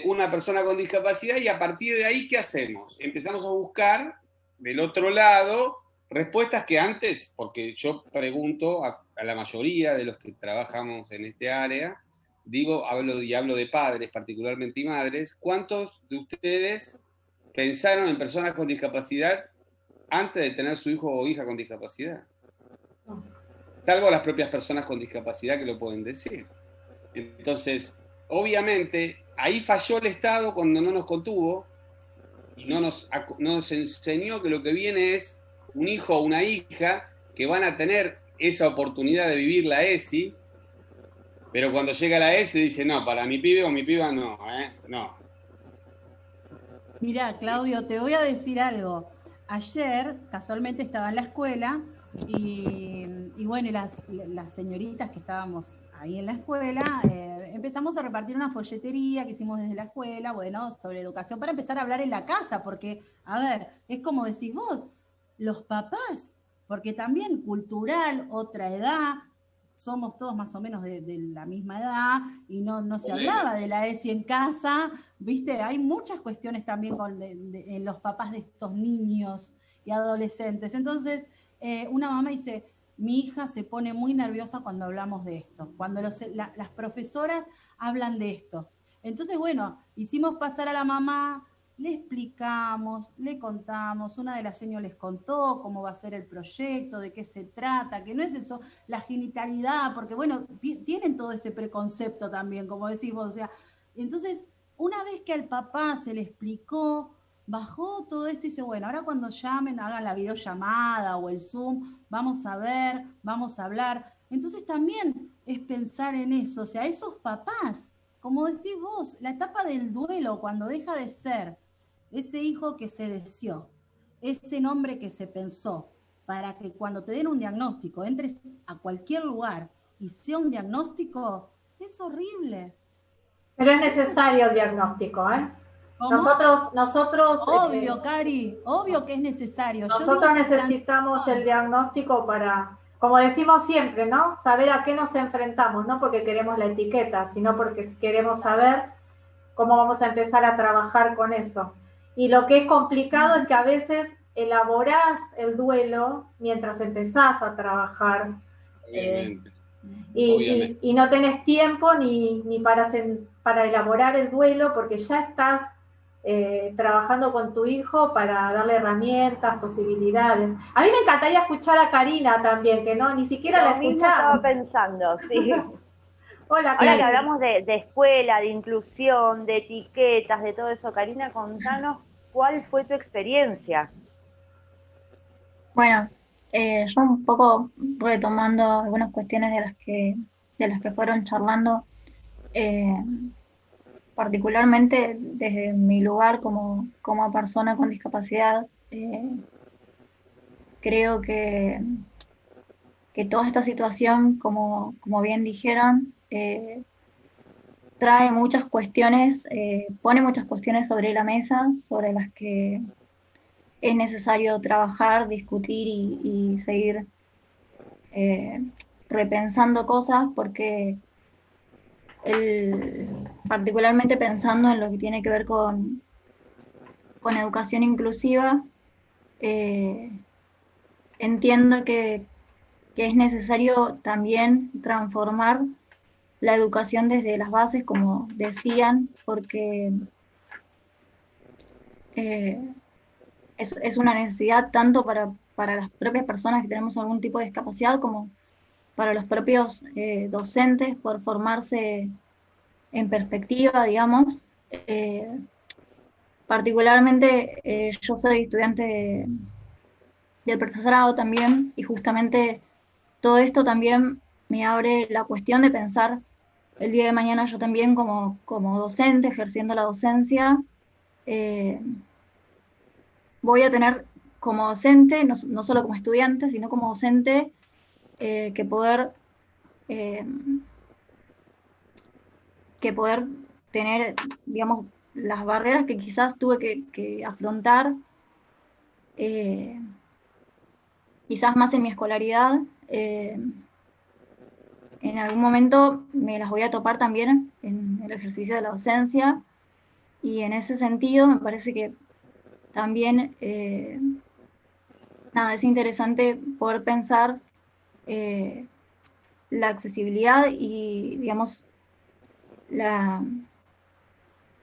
una persona con discapacidad, y a partir de ahí, ¿qué hacemos? Empezamos a buscar del otro lado respuestas que antes, porque yo pregunto a la mayoría de los que trabajamos en este área, hablo de padres particularmente y madres, ¿cuántos de ustedes pensaron en personas con discapacidad antes de tener su hijo o hija con discapacidad? Salvo las propias personas con discapacidad que lo pueden decir. Entonces, obviamente, ahí falló el Estado cuando no nos contuvo y no nos enseñó que lo que viene es un hijo o una hija que van a tener esa oportunidad de vivir la ESI, pero cuando llega la ESI dice, no, para mi pibe o mi piba no, no. Mira, Claudio, te voy a decir algo. Ayer, casualmente, estaba en la escuela y bueno, las señoritas que estábamos ahí en la escuela, empezamos a repartir una folletería que hicimos desde la escuela, bueno, sobre educación, para empezar a hablar en la casa, porque, a ver, es como decís vos, los papás, porque también cultural, otra edad, somos todos más o menos de la misma edad, y no se hablaba de la ESI en casa, ¿viste? Hay muchas cuestiones también en los papás de estos niños y adolescentes. Entonces, una mamá dice, mi hija se pone muy nerviosa cuando hablamos de esto, cuando las profesoras hablan de esto. Entonces, bueno, hicimos pasar a la mamá, le explicamos, le contamos, una de las señas les contó cómo va a ser el proyecto, de qué se trata, que no es eso, la genitalidad, porque bueno, tienen todo ese preconcepto también, como decís vos, o sea, entonces, una vez que al papá se le explicó, bajó todo esto y dice, bueno, ahora cuando llamen, hagan la videollamada o el Zoom, vamos a ver, vamos a hablar. Entonces también es pensar en eso, o sea, esos papás, como decís vos, la etapa del duelo, cuando deja de ser ese hijo que se deseó, ese nombre que se pensó, para que cuando te den un diagnóstico, entres a cualquier lugar y sea un diagnóstico, es horrible. Pero es necesario el diagnóstico, ¿eh? ¿Cómo? Nosotros obvio, Cari, obvio que es necesario. Nosotros necesitamos el diagnóstico para, como decimos siempre, ¿no? Saber a qué nos enfrentamos, no porque queremos la etiqueta, sino porque queremos saber cómo vamos a empezar a trabajar con eso. Y lo que es complicado es que a veces elaborás el duelo mientras empezás a trabajar. Y no tenés tiempo ni para elaborar el duelo, porque ya estás trabajando con tu hijo para darle herramientas, posibilidades. A mí me encantaría escuchar a Karina también, que no, ni siquiera la escuchamos. Estaba pensando, sí. Hola, ahora que hablamos de escuela, de inclusión, de etiquetas, de todo eso, Karina, contanos cuál fue tu experiencia. Bueno, yo un poco retomando algunas cuestiones de las que fueron charlando, particularmente desde mi lugar como persona con discapacidad, creo que toda esta situación, como bien dijeron, trae muchas cuestiones, pone muchas cuestiones sobre la mesa, sobre las que es necesario trabajar, discutir y seguir repensando cosas, porque particularmente pensando en lo que tiene que ver con educación inclusiva, entiendo que es necesario también transformar la educación desde las bases, como decían, porque es una necesidad tanto para las propias personas que tenemos algún tipo de discapacidad como para los propios docentes, por formarse en perspectiva, digamos. Particularmente yo soy estudiante del profesorado también, y justamente todo esto también me abre la cuestión de pensar el día de mañana yo también como docente, ejerciendo la docencia, voy a tener como docente, no solo como estudiante, sino como docente, que poder tener, digamos, las barreras que quizás tuve que afrontar, quizás más en mi escolaridad, en algún momento me las voy a topar también en el ejercicio de la docencia, y en ese sentido me parece que también es interesante poder pensar la accesibilidad y, digamos,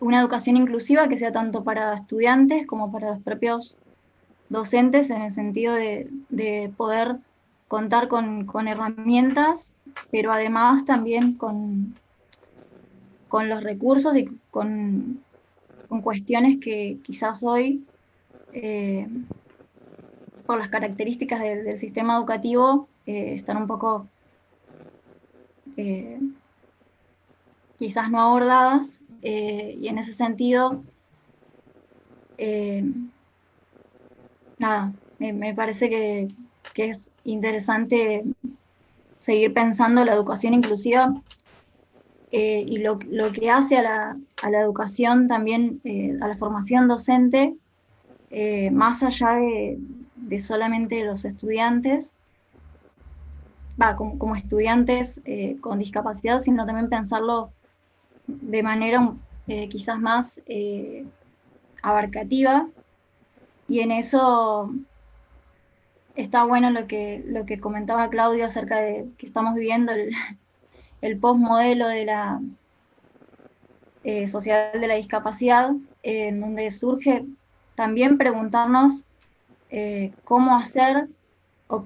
una educación inclusiva que sea tanto para estudiantes como para los propios docentes, en el sentido de poder contar con herramientas, pero además también con los recursos y con cuestiones que quizás hoy, por las características del sistema educativo, están un poco quizás no abordadas, y en ese sentido, me parece que es interesante seguir pensando la educación inclusiva, y lo que hace a la educación también, a la formación docente, más allá de solamente los estudiantes, como estudiantes con discapacidad, sino también pensarlo de manera quizás más abarcativa, y en eso está bueno lo que comentaba Claudio acerca de que estamos viviendo el postmodelo de la sociedad de la discapacidad, en donde surge también preguntarnos cómo hacer o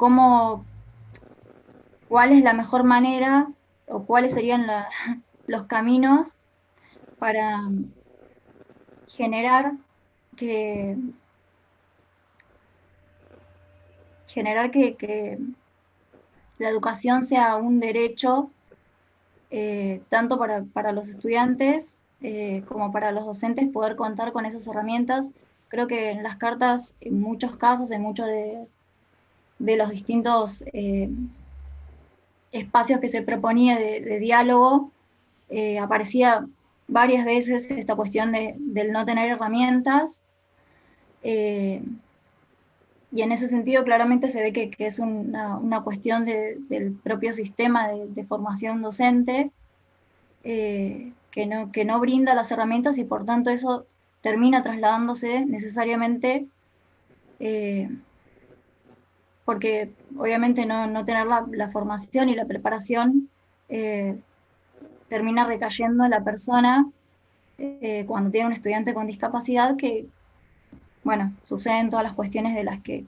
cuál es la mejor manera o cuáles serían los caminos para generar que la educación sea un derecho, tanto para los estudiantes como para los docentes, poder contar con esas herramientas. Creo que en las cartas, en muchos casos, en muchos de los distintos espacios que se proponía de diálogo, aparecía varias veces esta cuestión del no tener herramientas, y en ese sentido claramente se ve que es una cuestión del propio sistema de formación docente, que no brinda las herramientas, y por tanto eso termina trasladándose necesariamente, porque obviamente no tener la formación y la preparación termina recayendo en la persona, cuando tiene un estudiante con discapacidad, que, bueno, suceden todas las cuestiones de las que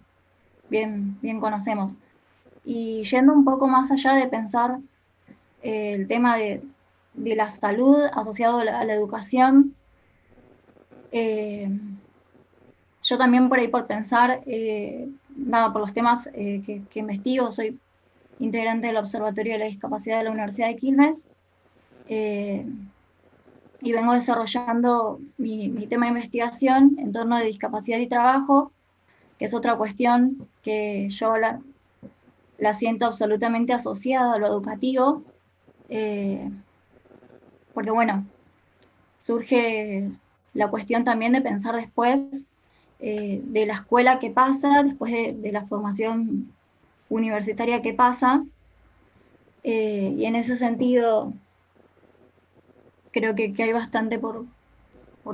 bien conocemos. Y yendo un poco más allá de pensar el tema de la salud asociado a la educación, yo también por ahí, por pensar, por los temas que investigo, soy integrante del Observatorio de la Discapacidad de la Universidad de Quilmes, y vengo desarrollando mi tema de investigación en torno de discapacidad y trabajo, que es otra cuestión que yo la siento absolutamente asociada a lo educativo, porque bueno, surge la cuestión también de pensar después de la escuela que pasa, después de la formación universitaria que pasa, y en ese sentido creo que hay bastante por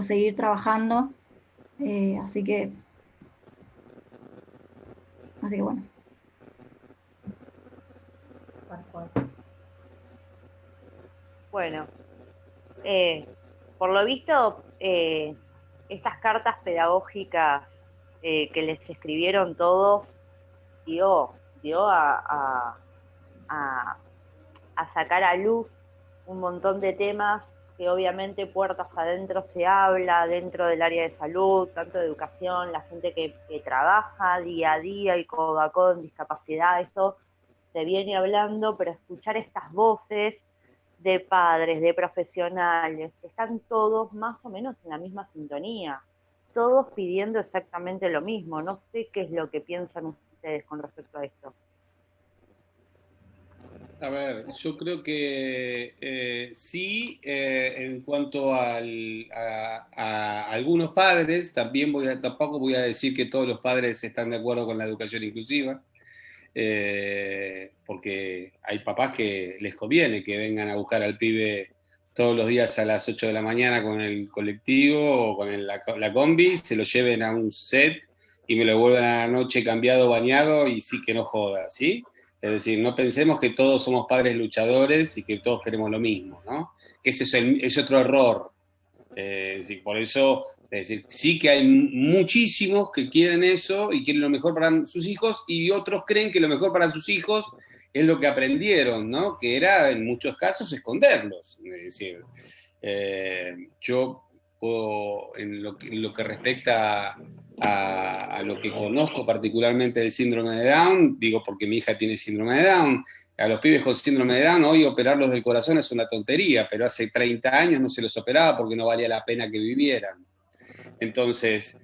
seguir trabajando, así que bueno. Bueno, por lo visto, estas cartas pedagógicas que les escribieron todos dio a sacar a luz un montón de temas que obviamente puertas adentro se habla dentro del área de salud, tanto de educación, la gente que trabaja día a día y codo a codo en discapacidad, eso se viene hablando, pero escuchar estas voces de padres, de profesionales, están todos más o menos en la misma sintonía, todos pidiendo exactamente lo mismo. No sé qué es lo que piensan ustedes con respecto a esto. A ver, yo creo que sí, en cuanto a algunos padres, tampoco voy a decir que todos los padres están de acuerdo con la educación inclusiva, porque hay papás que les conviene que vengan a buscar al pibe todos los días a las 8 de la mañana con el colectivo o con la combi, se lo lleven a un set y me lo vuelvan a la noche cambiado, bañado y sí que no joda, ¿sí? Es decir, no pensemos que todos somos padres luchadores y que todos queremos lo mismo, ¿no? Que ese es otro error. Sí, por eso, es decir, sí que hay muchísimos que quieren eso y quieren lo mejor para sus hijos y otros creen que lo mejor para sus hijos es lo que aprendieron, ¿no? Que era, en muchos casos, esconderlos. Es decir, yo puedo, en lo que respecta a lo que conozco particularmente del síndrome de Down, digo porque mi hija tiene síndrome de Down, a los pibes con síndrome de Down hoy operarlos del corazón es una tontería, pero hace 30 años no se los operaba porque no valía la pena que vivieran. Entonces,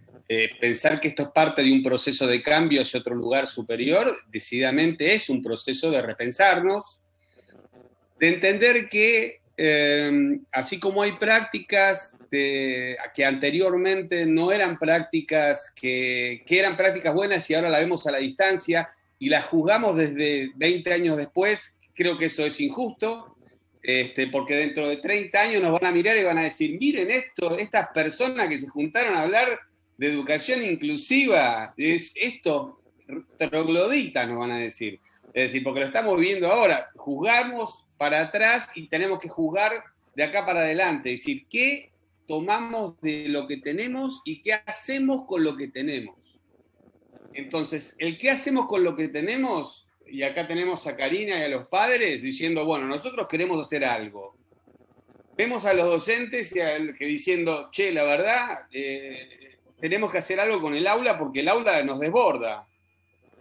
pensar que esto es parte de un proceso de cambio hacia otro lugar superior, decididamente es un proceso de repensarnos, de entender que así como hay prácticas que anteriormente no eran prácticas, que eran prácticas buenas y ahora las vemos a la distancia y las juzgamos desde 20 años después, creo que eso es injusto, porque dentro de 30 años nos van a mirar y van a decir, miren estas personas que se juntaron a hablar de educación inclusiva, estos trogloditas nos van a decir. Es decir, porque lo estamos viviendo ahora, juzgamos para atrás y tenemos que juzgar de acá para adelante, es decir, ¿qué tomamos de lo que tenemos y qué hacemos con lo que tenemos? Entonces, el qué hacemos con lo que tenemos, y acá tenemos a Karina y a los padres diciendo, bueno, nosotros queremos hacer algo. Vemos a los docentes que diciendo, che, la verdad, tenemos que hacer algo con el aula porque el aula nos desborda,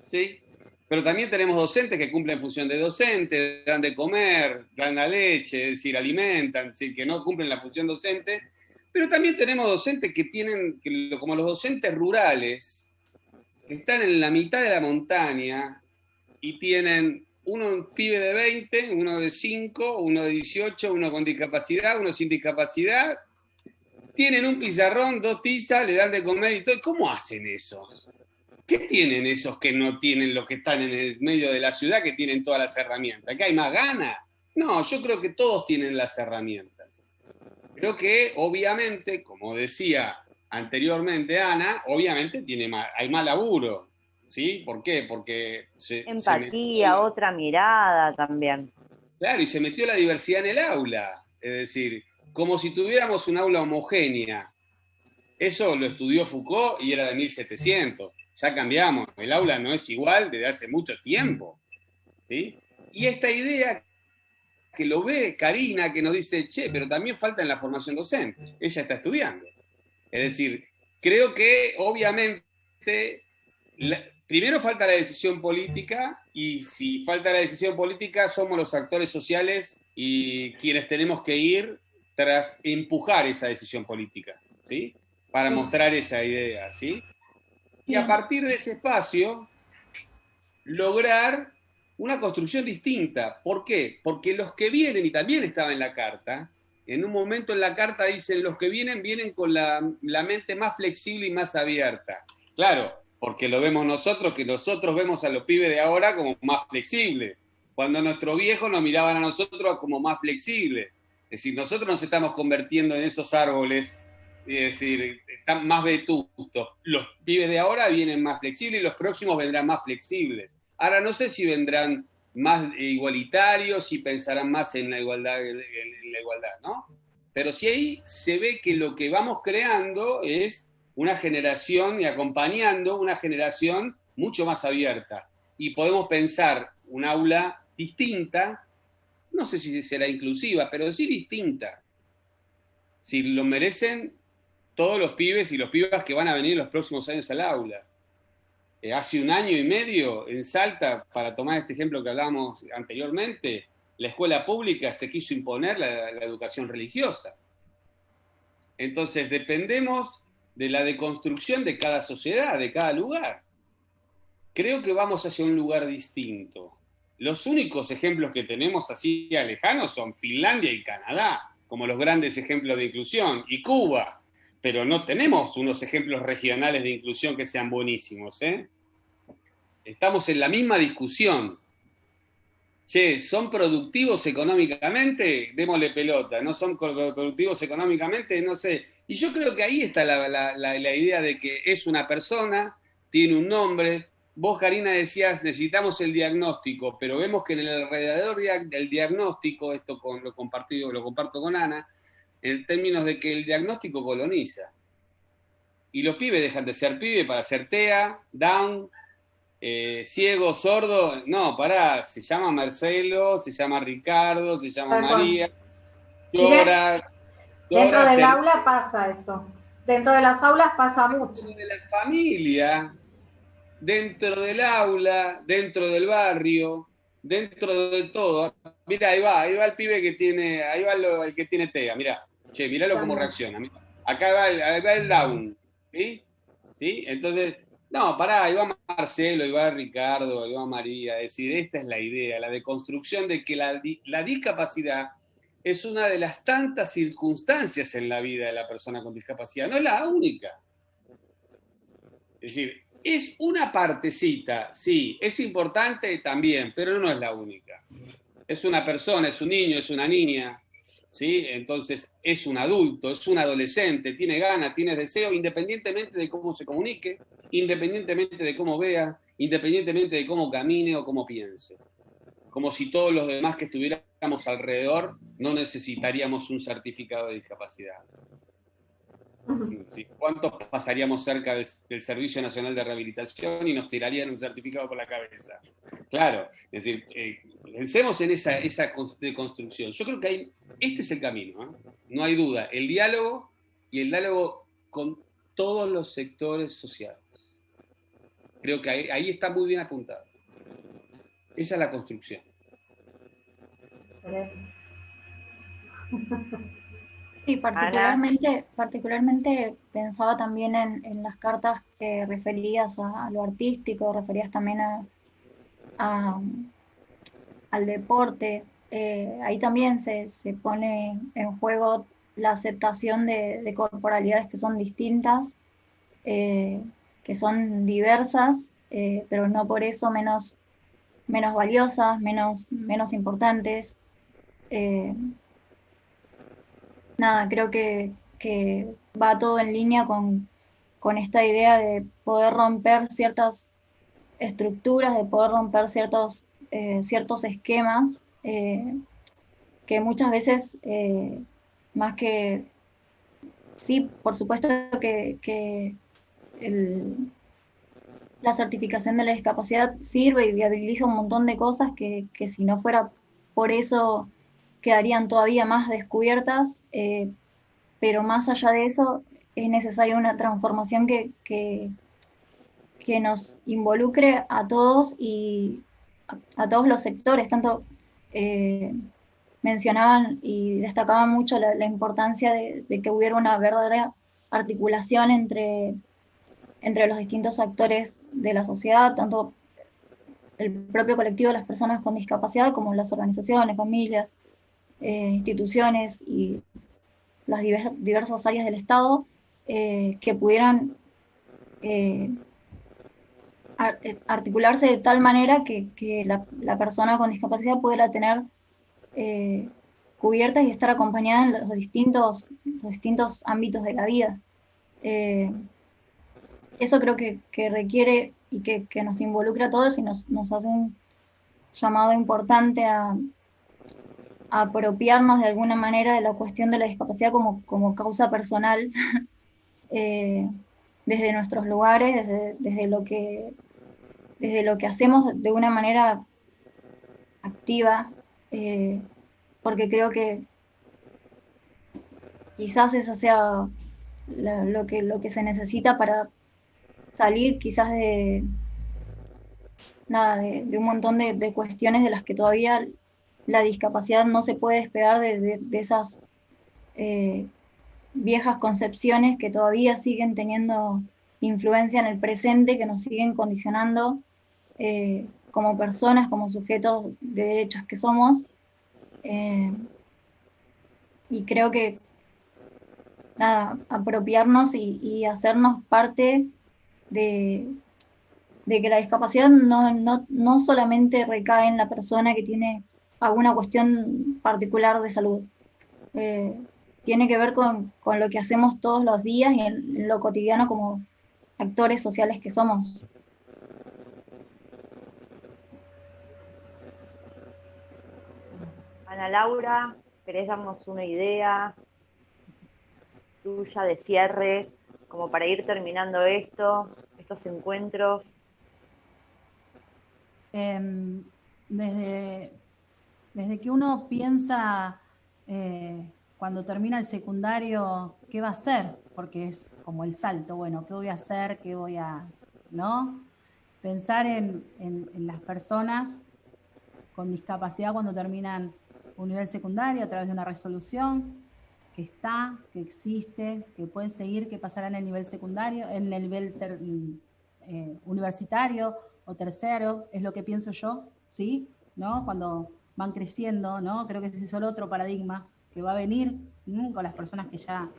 ¿sí? Pero también tenemos docentes que cumplen función de docente, dan de comer, dan la leche, es decir, alimentan, ¿sí? Que no cumplen la función docente. Pero también tenemos docentes que tienen, como los docentes rurales, que están en la mitad de la montaña y tienen un pibe de 20, uno de 5, uno de 18, uno con discapacidad, uno sin discapacidad. Tienen un pizarrón, 2 tizas, le dan de comer y todo. ¿Cómo hacen esos? ¿Qué tienen esos que no tienen los que están en el medio de la ciudad, que tienen todas las herramientas? ¿Que hay más ganas? No, yo creo que todos tienen las herramientas. Creo que, obviamente, como decía anteriormente Ana, obviamente hay más laburo. ¿Sí? ¿Por qué? Porque empatía, otra mirada también. Claro, y se metió la diversidad en el aula. Es decir, como si tuviéramos un aula homogénea. Eso lo estudió Foucault y era de 1700. Ya cambiamos, el aula no es igual desde hace mucho tiempo, ¿sí? Y esta idea que lo ve Karina, que nos dice, che, pero también falta en la formación docente, ella está estudiando. Es decir, creo que obviamente, primero falta la decisión política, y si falta la decisión política somos los actores sociales y quienes tenemos que ir tras empujar esa decisión política, ¿sí? Para mostrar esa idea, ¿sí? Y a partir de ese espacio, lograr una construcción distinta. ¿Por qué? Porque los que vienen, y también estaba en la carta, en un momento en la carta dicen, los que vienen con la mente más flexible y más abierta. Claro, porque lo vemos nosotros, que nosotros vemos a los pibes de ahora como más flexibles, cuando nuestros viejos nos miraban a nosotros como más flexibles. Es decir, nosotros nos estamos convirtiendo en esos árboles, es decir, están más vetustos. Los pibes de ahora vienen más flexibles y los próximos vendrán más flexibles. Ahora no sé si vendrán más igualitarios y pensarán más en la igualdad, ¿no? Pero sí ahí se ve que lo que vamos creando es una generación y acompañando una generación mucho más abierta. Y podemos pensar un aula distinta, no sé si será inclusiva, pero sí distinta. Si lo merecen todos los pibes y los pibas que van a venir los próximos años al aula. Hace 1 año y medio, en Salta, para tomar este ejemplo que hablábamos anteriormente, la escuela pública se quiso imponer la educación religiosa. Entonces, dependemos de la deconstrucción de cada sociedad, de cada lugar. Creo que vamos hacia un lugar distinto. Los únicos ejemplos que tenemos así lejanos son Finlandia y Canadá, como los grandes ejemplos de inclusión, y Cuba. Pero no tenemos unos ejemplos regionales de inclusión que sean buenísimos, ¿eh? Estamos en la misma discusión. Che, ¿son productivos económicamente? Démosle pelota. ¿No son productivos económicamente? No sé. Y yo creo que ahí está la idea de que es una persona, tiene un nombre. Vos, Karina, decías, necesitamos el diagnóstico, pero vemos que en el alrededor del diagnóstico, esto lo comparto con Ana, en términos de que el diagnóstico coloniza. Y los pibes dejan de ser pibes para ser TEA, Down, ciego, sordo. No, pará, se llama Marcelo, se llama Ricardo, se llama María, llora. Dentro del aula pasa eso. Dentro de las aulas pasa mucho. Dentro de la familia, dentro del aula, dentro del barrio, dentro de todo. Mira, ahí va el pibe que tiene, ahí va el que tiene TEA, mirá. Che, miralo cómo reacciona. Mirá. Acá va el Down, ¿sí? ¿Sí? Entonces, no, pará, ahí va Marcelo, ahí va Ricardo, ahí va María. Es decir, esta es la idea, la deconstrucción de que la discapacidad es una de las tantas circunstancias en la vida de la persona con discapacidad, no es la única. Es decir, es una partecita, sí, es importante también, pero no es la única. Es una persona, es un niño, es una niña, ¿sí? Entonces es un adulto, es un adolescente, tiene ganas, tiene deseo, independientemente de cómo se comunique, independientemente de cómo vea, independientemente de cómo camine o cómo piense. Como si todos los demás que estuviéramos alrededor no necesitaríamos un certificado de discapacidad. ¿Sí? ¿Cuántos pasaríamos cerca del Servicio Nacional de Rehabilitación y nos tirarían un certificado por la cabeza? Claro, es decir, pensemos en esa deconstrucción. Yo creo que este es el camino, ¿eh? No hay duda, el diálogo y el diálogo con todos los sectores sociales. Creo que ahí está muy bien apuntado. Esa es la construcción. Sí, particularmente pensaba también en las cartas que referías a lo artístico, referías también al deporte. Ahí también se pone en juego la aceptación de corporalidades que son distintas, que son diversas, pero no por eso menos valiosas, menos importantes. Nada, creo que va todo en línea con esta idea de poder romper ciertas estructuras, de poder romper ciertos esquemas que muchas veces, más que... Sí, por supuesto que la certificación de la discapacidad sirve y viabiliza un montón de cosas que si no fuera por eso quedarían todavía más descubiertas, pero más allá de eso es necesaria una transformación que nos involucre a todos y a todos los sectores. Tanto mencionaban y destacaban mucho la importancia de que hubiera una verdadera articulación entre los distintos actores de la sociedad, tanto el propio colectivo de las personas con discapacidad como las organizaciones, familias, instituciones y las diversas áreas del Estado que pudieran articularse de tal manera que la persona con discapacidad pudiera tener cubiertas y estar acompañadas en los distintos ámbitos de la vida. Eso creo que requiere y que nos involucra a todos y nos hace un llamado importante a apropiarnos de alguna manera de la cuestión de la discapacidad como causa personal, desde nuestros lugares, desde lo que hacemos de una manera activa, porque creo que quizás esa sea lo que se necesita para salir quizás de un montón de cuestiones de las que todavía la discapacidad no se puede despegar de esas viejas concepciones que todavía siguen teniendo influencia en el presente, que nos siguen condicionando como personas, como sujetos de derechos que somos. Y creo que apropiarnos y hacernos parte de que la discapacidad no solamente recae en la persona que tiene alguna cuestión particular de salud. Tiene que ver con lo que hacemos todos los días y en lo cotidiano como actores sociales que somos. Ana Laura, ¿querés darnos una idea tuya de cierre, como para ir terminando estos encuentros? Desde que uno piensa cuando termina el secundario, ¿qué va a hacer? Porque es como el salto, bueno, ¿qué voy a hacer? ¿Qué voy a...? ¿No? Pensar en las personas con discapacidad cuando terminan un nivel secundario a través de una resolución que está, que existe, que pueden seguir, que pasará en el nivel secundario, en el nivel universitario o tercero, es lo que pienso yo, ¿sí? ¿No? Cuando van creciendo, ¿no? Creo que ese es el otro paradigma que va a venir con las personas que ya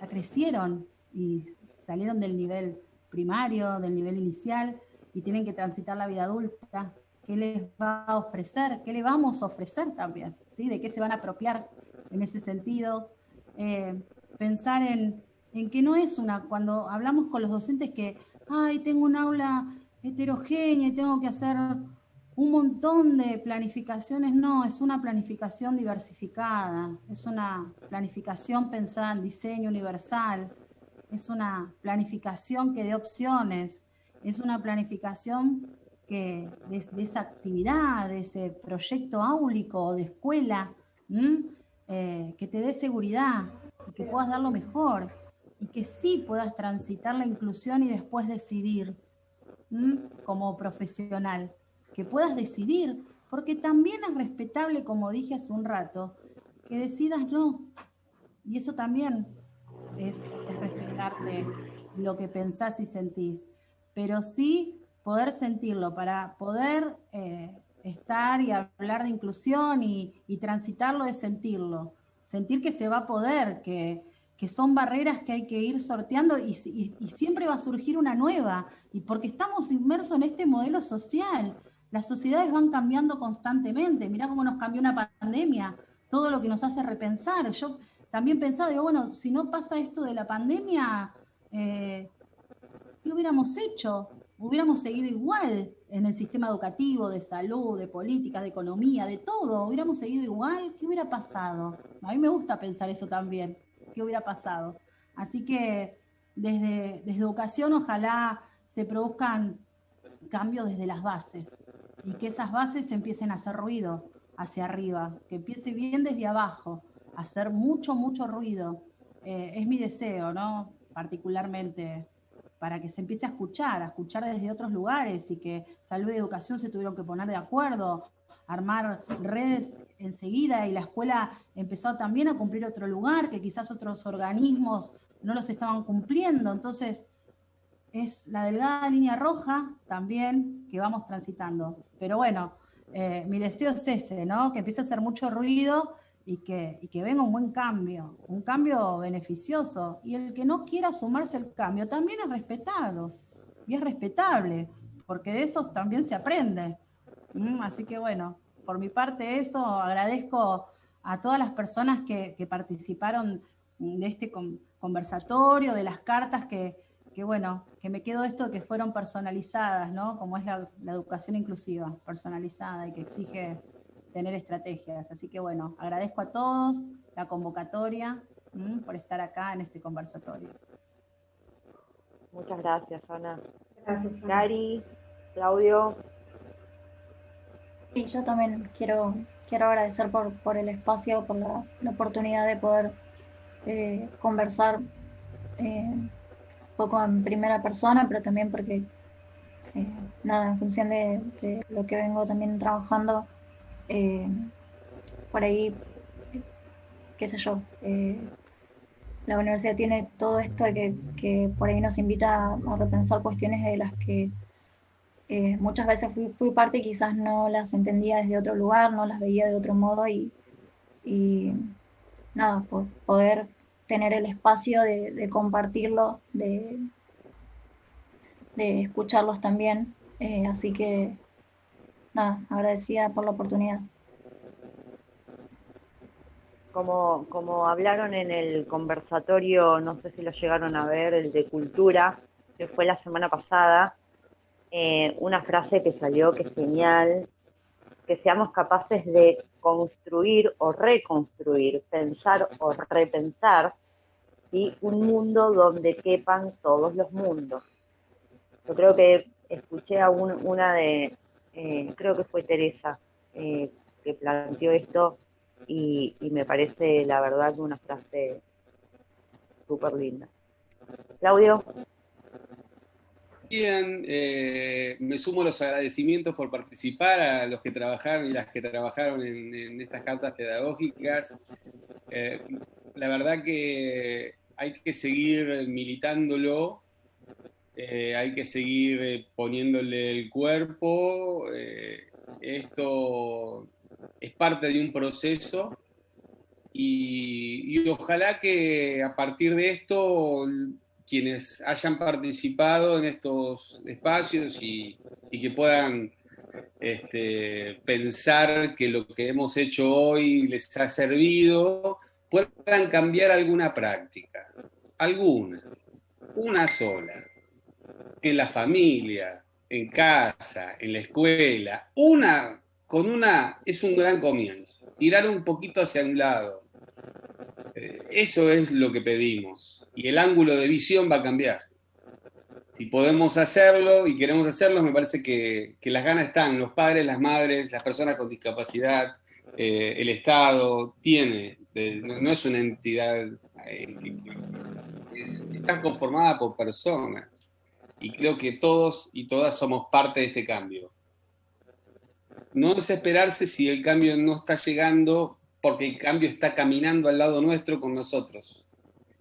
crecieron y salieron del nivel primario, del nivel inicial y tienen que transitar la vida adulta. ¿Qué les va a ofrecer? ¿Qué le vamos a ofrecer también? ¿Sí? ¿De qué se van a apropiar en ese sentido? Pensar en que no es cuando hablamos con los docentes que, ay, tengo un aula heterogénea y tengo que hacer un montón de planificaciones, no, es una planificación diversificada, es una planificación pensada en diseño universal, es una planificación que dé opciones, es una planificación que de esa actividad, de ese proyecto áulico de escuela, que te dé seguridad y que puedas dar lo mejor y que sí puedas transitar la inclusión y después decidir como profesional, que puedas decidir, porque también es respetable, como dije hace un rato, que decidas no, y eso también es respetarte lo que pensás y sentís, pero sí poder sentirlo, para poder estar y hablar de inclusión y transitarlo es sentirlo, sentir que se va a poder, que son barreras que hay que ir sorteando y siempre va a surgir una nueva, y porque estamos inmersos en este modelo social, las sociedades van cambiando constantemente, mirá cómo nos cambió una pandemia, todo lo que nos hace repensar. Yo también pensaba, digo, bueno, si no pasa esto de la pandemia, ¿qué hubiéramos hecho? Hubiéramos seguido igual en el sistema educativo, de salud, de políticas, de economía, de todo, hubiéramos seguido igual, ¿qué hubiera pasado? A mí me gusta pensar eso también, ¿qué hubiera pasado? Así que desde educación ojalá se produzcan cambios desde las bases y que esas bases empiecen a hacer ruido hacia arriba, que empiece bien desde abajo, a hacer mucho, mucho ruido. Es mi deseo, ¿no? Particularmente para que se empiece a escuchar desde otros lugares y que salud y educación se tuvieron que poner de acuerdo, armar redes enseguida y la escuela empezó también a cumplir otro lugar que quizás otros organismos no los estaban cumpliendo. Entonces, es la delgada línea roja también que vamos transitando. Pero bueno, mi deseo es ese, ¿no? Que empiece a hacer mucho ruido y que venga un cambio beneficioso. Y el que no quiera sumarse al cambio también es respetado y es respetable, porque de esos también se aprende. Así que bueno, por mi parte eso, agradezco a todas las personas que participaron de este conversatorio, de las cartas que bueno, que me quedó esto que fueron personalizadas, ¿no? Como es la educación inclusiva, personalizada y que exige tener estrategias. Así que bueno, agradezco a todos la convocatoria por estar acá en este conversatorio. Muchas gracias, Ana. Gracias, Ana. Gary, Claudio. Sí, yo también quiero agradecer por el espacio, por la oportunidad de poder conversar un poco en primera persona, pero también porque, nada, en función de lo que vengo también trabajando, por ahí, qué sé yo, la universidad tiene todo esto de que por ahí nos invita a repensar cuestiones de las que muchas veces fui parte y quizás no las entendía desde otro lugar, no las veía de otro modo y nada, por poder tener el espacio de compartirlo, de escucharlos también. Así que nada, agradecida por la oportunidad. Como hablaron en el conversatorio, no sé si lo llegaron a ver, el de cultura, que fue la semana pasada, una frase que salió que es genial, que seamos capaces de construir o reconstruir, pensar o repensar, ¿sí? Un mundo donde quepan todos los mundos. Yo creo que escuché a una de, creo que fue Teresa, que planteó esto y me parece la verdad una frase súper linda. Claudio. Bien, me sumo a los agradecimientos por participar, a los que trabajaron y las que trabajaron en estas cartas pedagógicas. La verdad que hay que seguir militándolo, hay que seguir poniéndole el cuerpo. Esto es parte de un proceso y ojalá que a partir de esto quienes hayan participado en estos espacios y que puedan pensar que lo que hemos hecho hoy les ha servido, puedan cambiar alguna práctica, una sola, en la familia, en casa, en la escuela, es un gran comienzo, tirar un poquito hacia un lado. Eso es lo que pedimos y el ángulo de visión va a cambiar. Si podemos hacerlo y queremos hacerlo, me parece que las ganas están, los padres, las madres, las personas con discapacidad, el Estado tiene, no es una entidad, está conformada por personas y creo que todos y todas somos parte de este cambio. No desesperarse si el cambio no está llegando, porque el cambio está caminando al lado nuestro con nosotros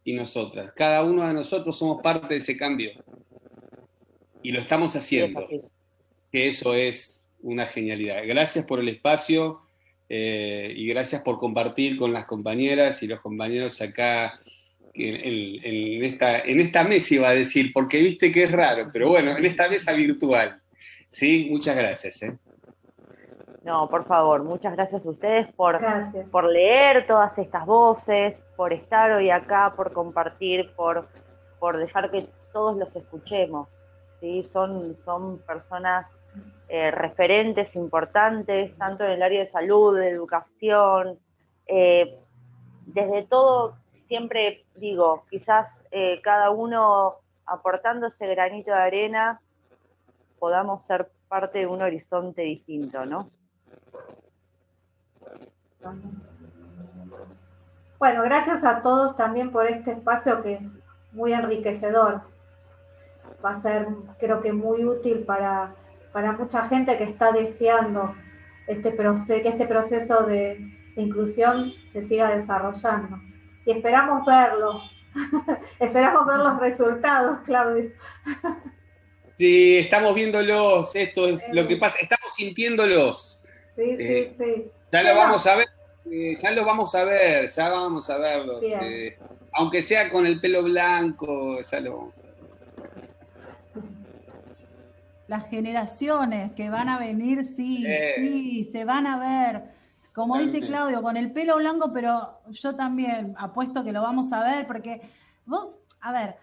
y nosotras. Cada uno de nosotros somos parte de ese cambio y lo estamos haciendo, que eso es una genialidad. Gracias por el espacio y gracias por compartir con las compañeras y los compañeros acá en esta mesa, iba a decir, porque viste que es raro, pero bueno, en esta mesa virtual. ¿Sí? Muchas gracias. No, por favor, muchas gracias a ustedes por leer todas estas voces, por estar hoy acá, por compartir, por dejar que todos los escuchemos. ¿Sí? Son personas referentes importantes, tanto en el área de salud, de educación, desde todo, siempre digo, quizás cada uno aportando ese granito de arena, podamos ser parte de un horizonte distinto, ¿no? Bueno, gracias a todos también por este espacio que es muy enriquecedor. Va a ser, creo que muy útil para mucha gente que está deseando que este proceso de inclusión se siga desarrollando. Y esperamos verlo. Esperamos ver los resultados, Claudio. Sí, estamos viéndolos, esto es lo que pasa, estamos sintiéndolos. Sí. Ya lo vamos a ver, ya vamos a verlos. Aunque sea con el pelo blanco, ya lo vamos a ver. Las generaciones que van a venir, sí, se van a ver como dice Claudio, con el pelo blanco, pero yo también apuesto que lo vamos a ver, porque vos, a ver,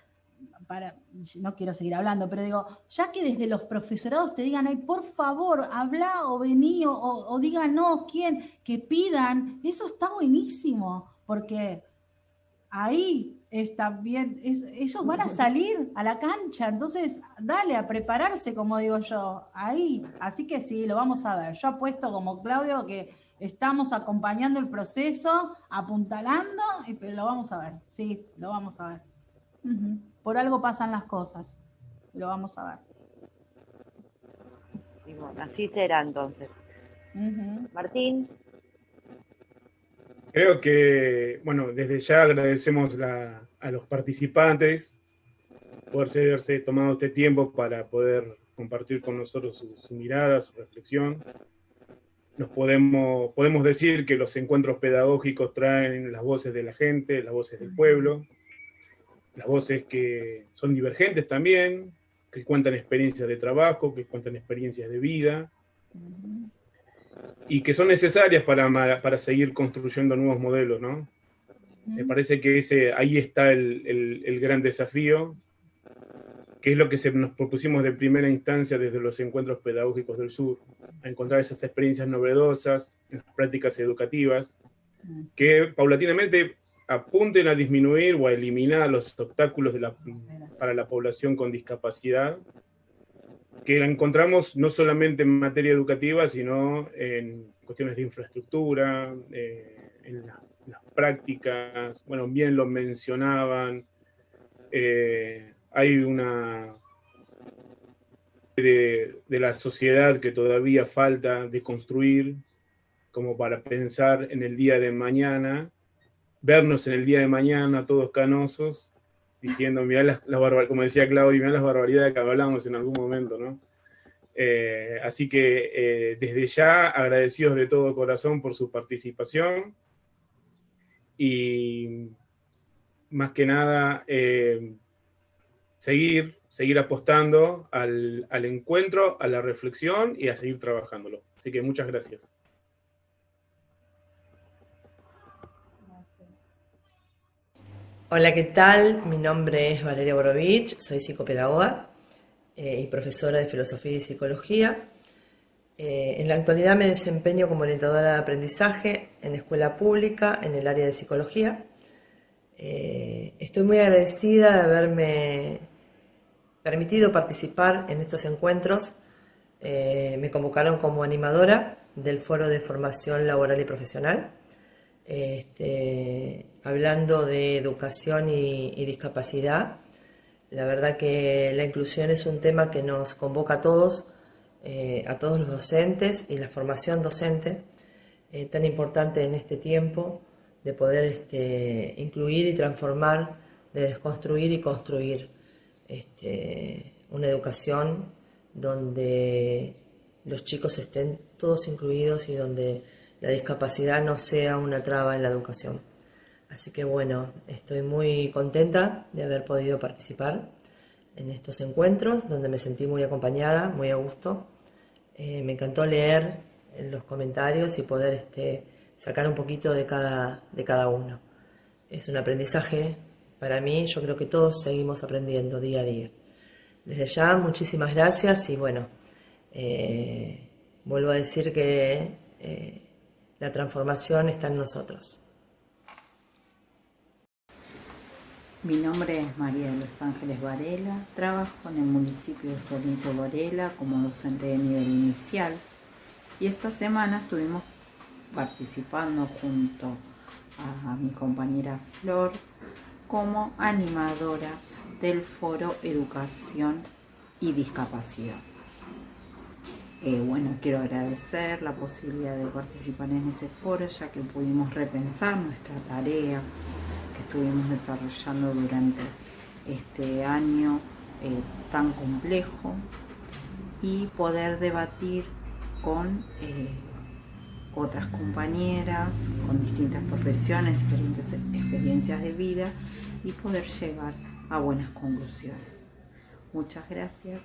no quiero seguir hablando, pero digo, ya que desde los profesorados te digan, ay, por favor, habla o vení, o díganos quién, que pidan, eso está buenísimo, porque ahí está bien, ellos van a salir a la cancha, entonces dale a prepararse, como digo yo, ahí, así que sí, lo vamos a ver. Yo apuesto como Claudio que estamos acompañando el proceso, apuntalando, pero lo vamos a ver, sí, lo vamos a ver. Por algo pasan las cosas, lo vamos a ver. Y bueno, así será entonces. Martín. Creo que, bueno, desde ya agradecemos a los participantes por haberse tomado este tiempo para poder compartir con nosotros su mirada, su reflexión. Podemos decir que los encuentros pedagógicos traen las voces de la gente, las voces del pueblo, las voces que son divergentes también, que cuentan experiencias de trabajo, que cuentan experiencias de vida, y que son necesarias para seguir construyendo nuevos modelos, ¿no? Me parece que ahí está el gran desafío, que es lo que nos propusimos de primera instancia desde los encuentros pedagógicos del sur, a encontrar esas experiencias novedosas en las prácticas educativas, que paulatinamente apunten a disminuir o a eliminar los obstáculos para la población con discapacidad, que la encontramos no solamente en materia educativa, sino en cuestiones de infraestructura, en las prácticas, bueno, bien lo mencionaban, hay una de la sociedad que todavía falta de construir, como para pensar en el día de mañana, vernos en el día de mañana todos canosos, diciendo, mirá como decía Claudio, mirá las barbaridades que hablamos en algún momento, ¿no? Así que desde ya agradecidos de todo corazón por su participación y más que nada seguir apostando al encuentro, a la reflexión y a seguir trabajándolo. Así que muchas gracias. Hola, ¿qué tal? Mi nombre es Valeria Borovich, soy psicopedagoga y profesora de filosofía y psicología. En la actualidad me desempeño como orientadora de aprendizaje en escuela pública en el área de psicología. Estoy muy agradecida de haberme permitido participar en estos encuentros. Me convocaron como animadora del Foro de Formación Laboral y Profesional, hablando de educación y discapacidad. La verdad que la inclusión es un tema que nos convoca a todos los docentes, y la formación docente, tan importante en este tiempo, de poder incluir y transformar, de desconstruir y construir una educación donde los chicos estén todos incluidos y donde la discapacidad no sea una traba en la educación. Así que bueno, estoy muy contenta de haber podido participar en estos encuentros, donde me sentí muy acompañada, muy a gusto. Me encantó leer los comentarios y poder sacar un poquito de cada uno. Es un aprendizaje para mí, yo creo que todos seguimos aprendiendo día a día. Desde ya, muchísimas gracias y bueno, vuelvo a decir que la transformación está en nosotros. Mi nombre es María de los Ángeles Varela, trabajo en el municipio de Florencio Varela como docente de nivel inicial y esta semana estuvimos participando junto a mi compañera Flor como animadora del Foro Educación y Discapacidad. Bueno, quiero agradecer la posibilidad de participar en ese foro, ya que pudimos repensar nuestra tarea que estuvimos desarrollando durante este año tan complejo y poder debatir con otras compañeras, con distintas profesiones, diferentes experiencias de vida y poder llegar a buenas conclusiones. Muchas gracias.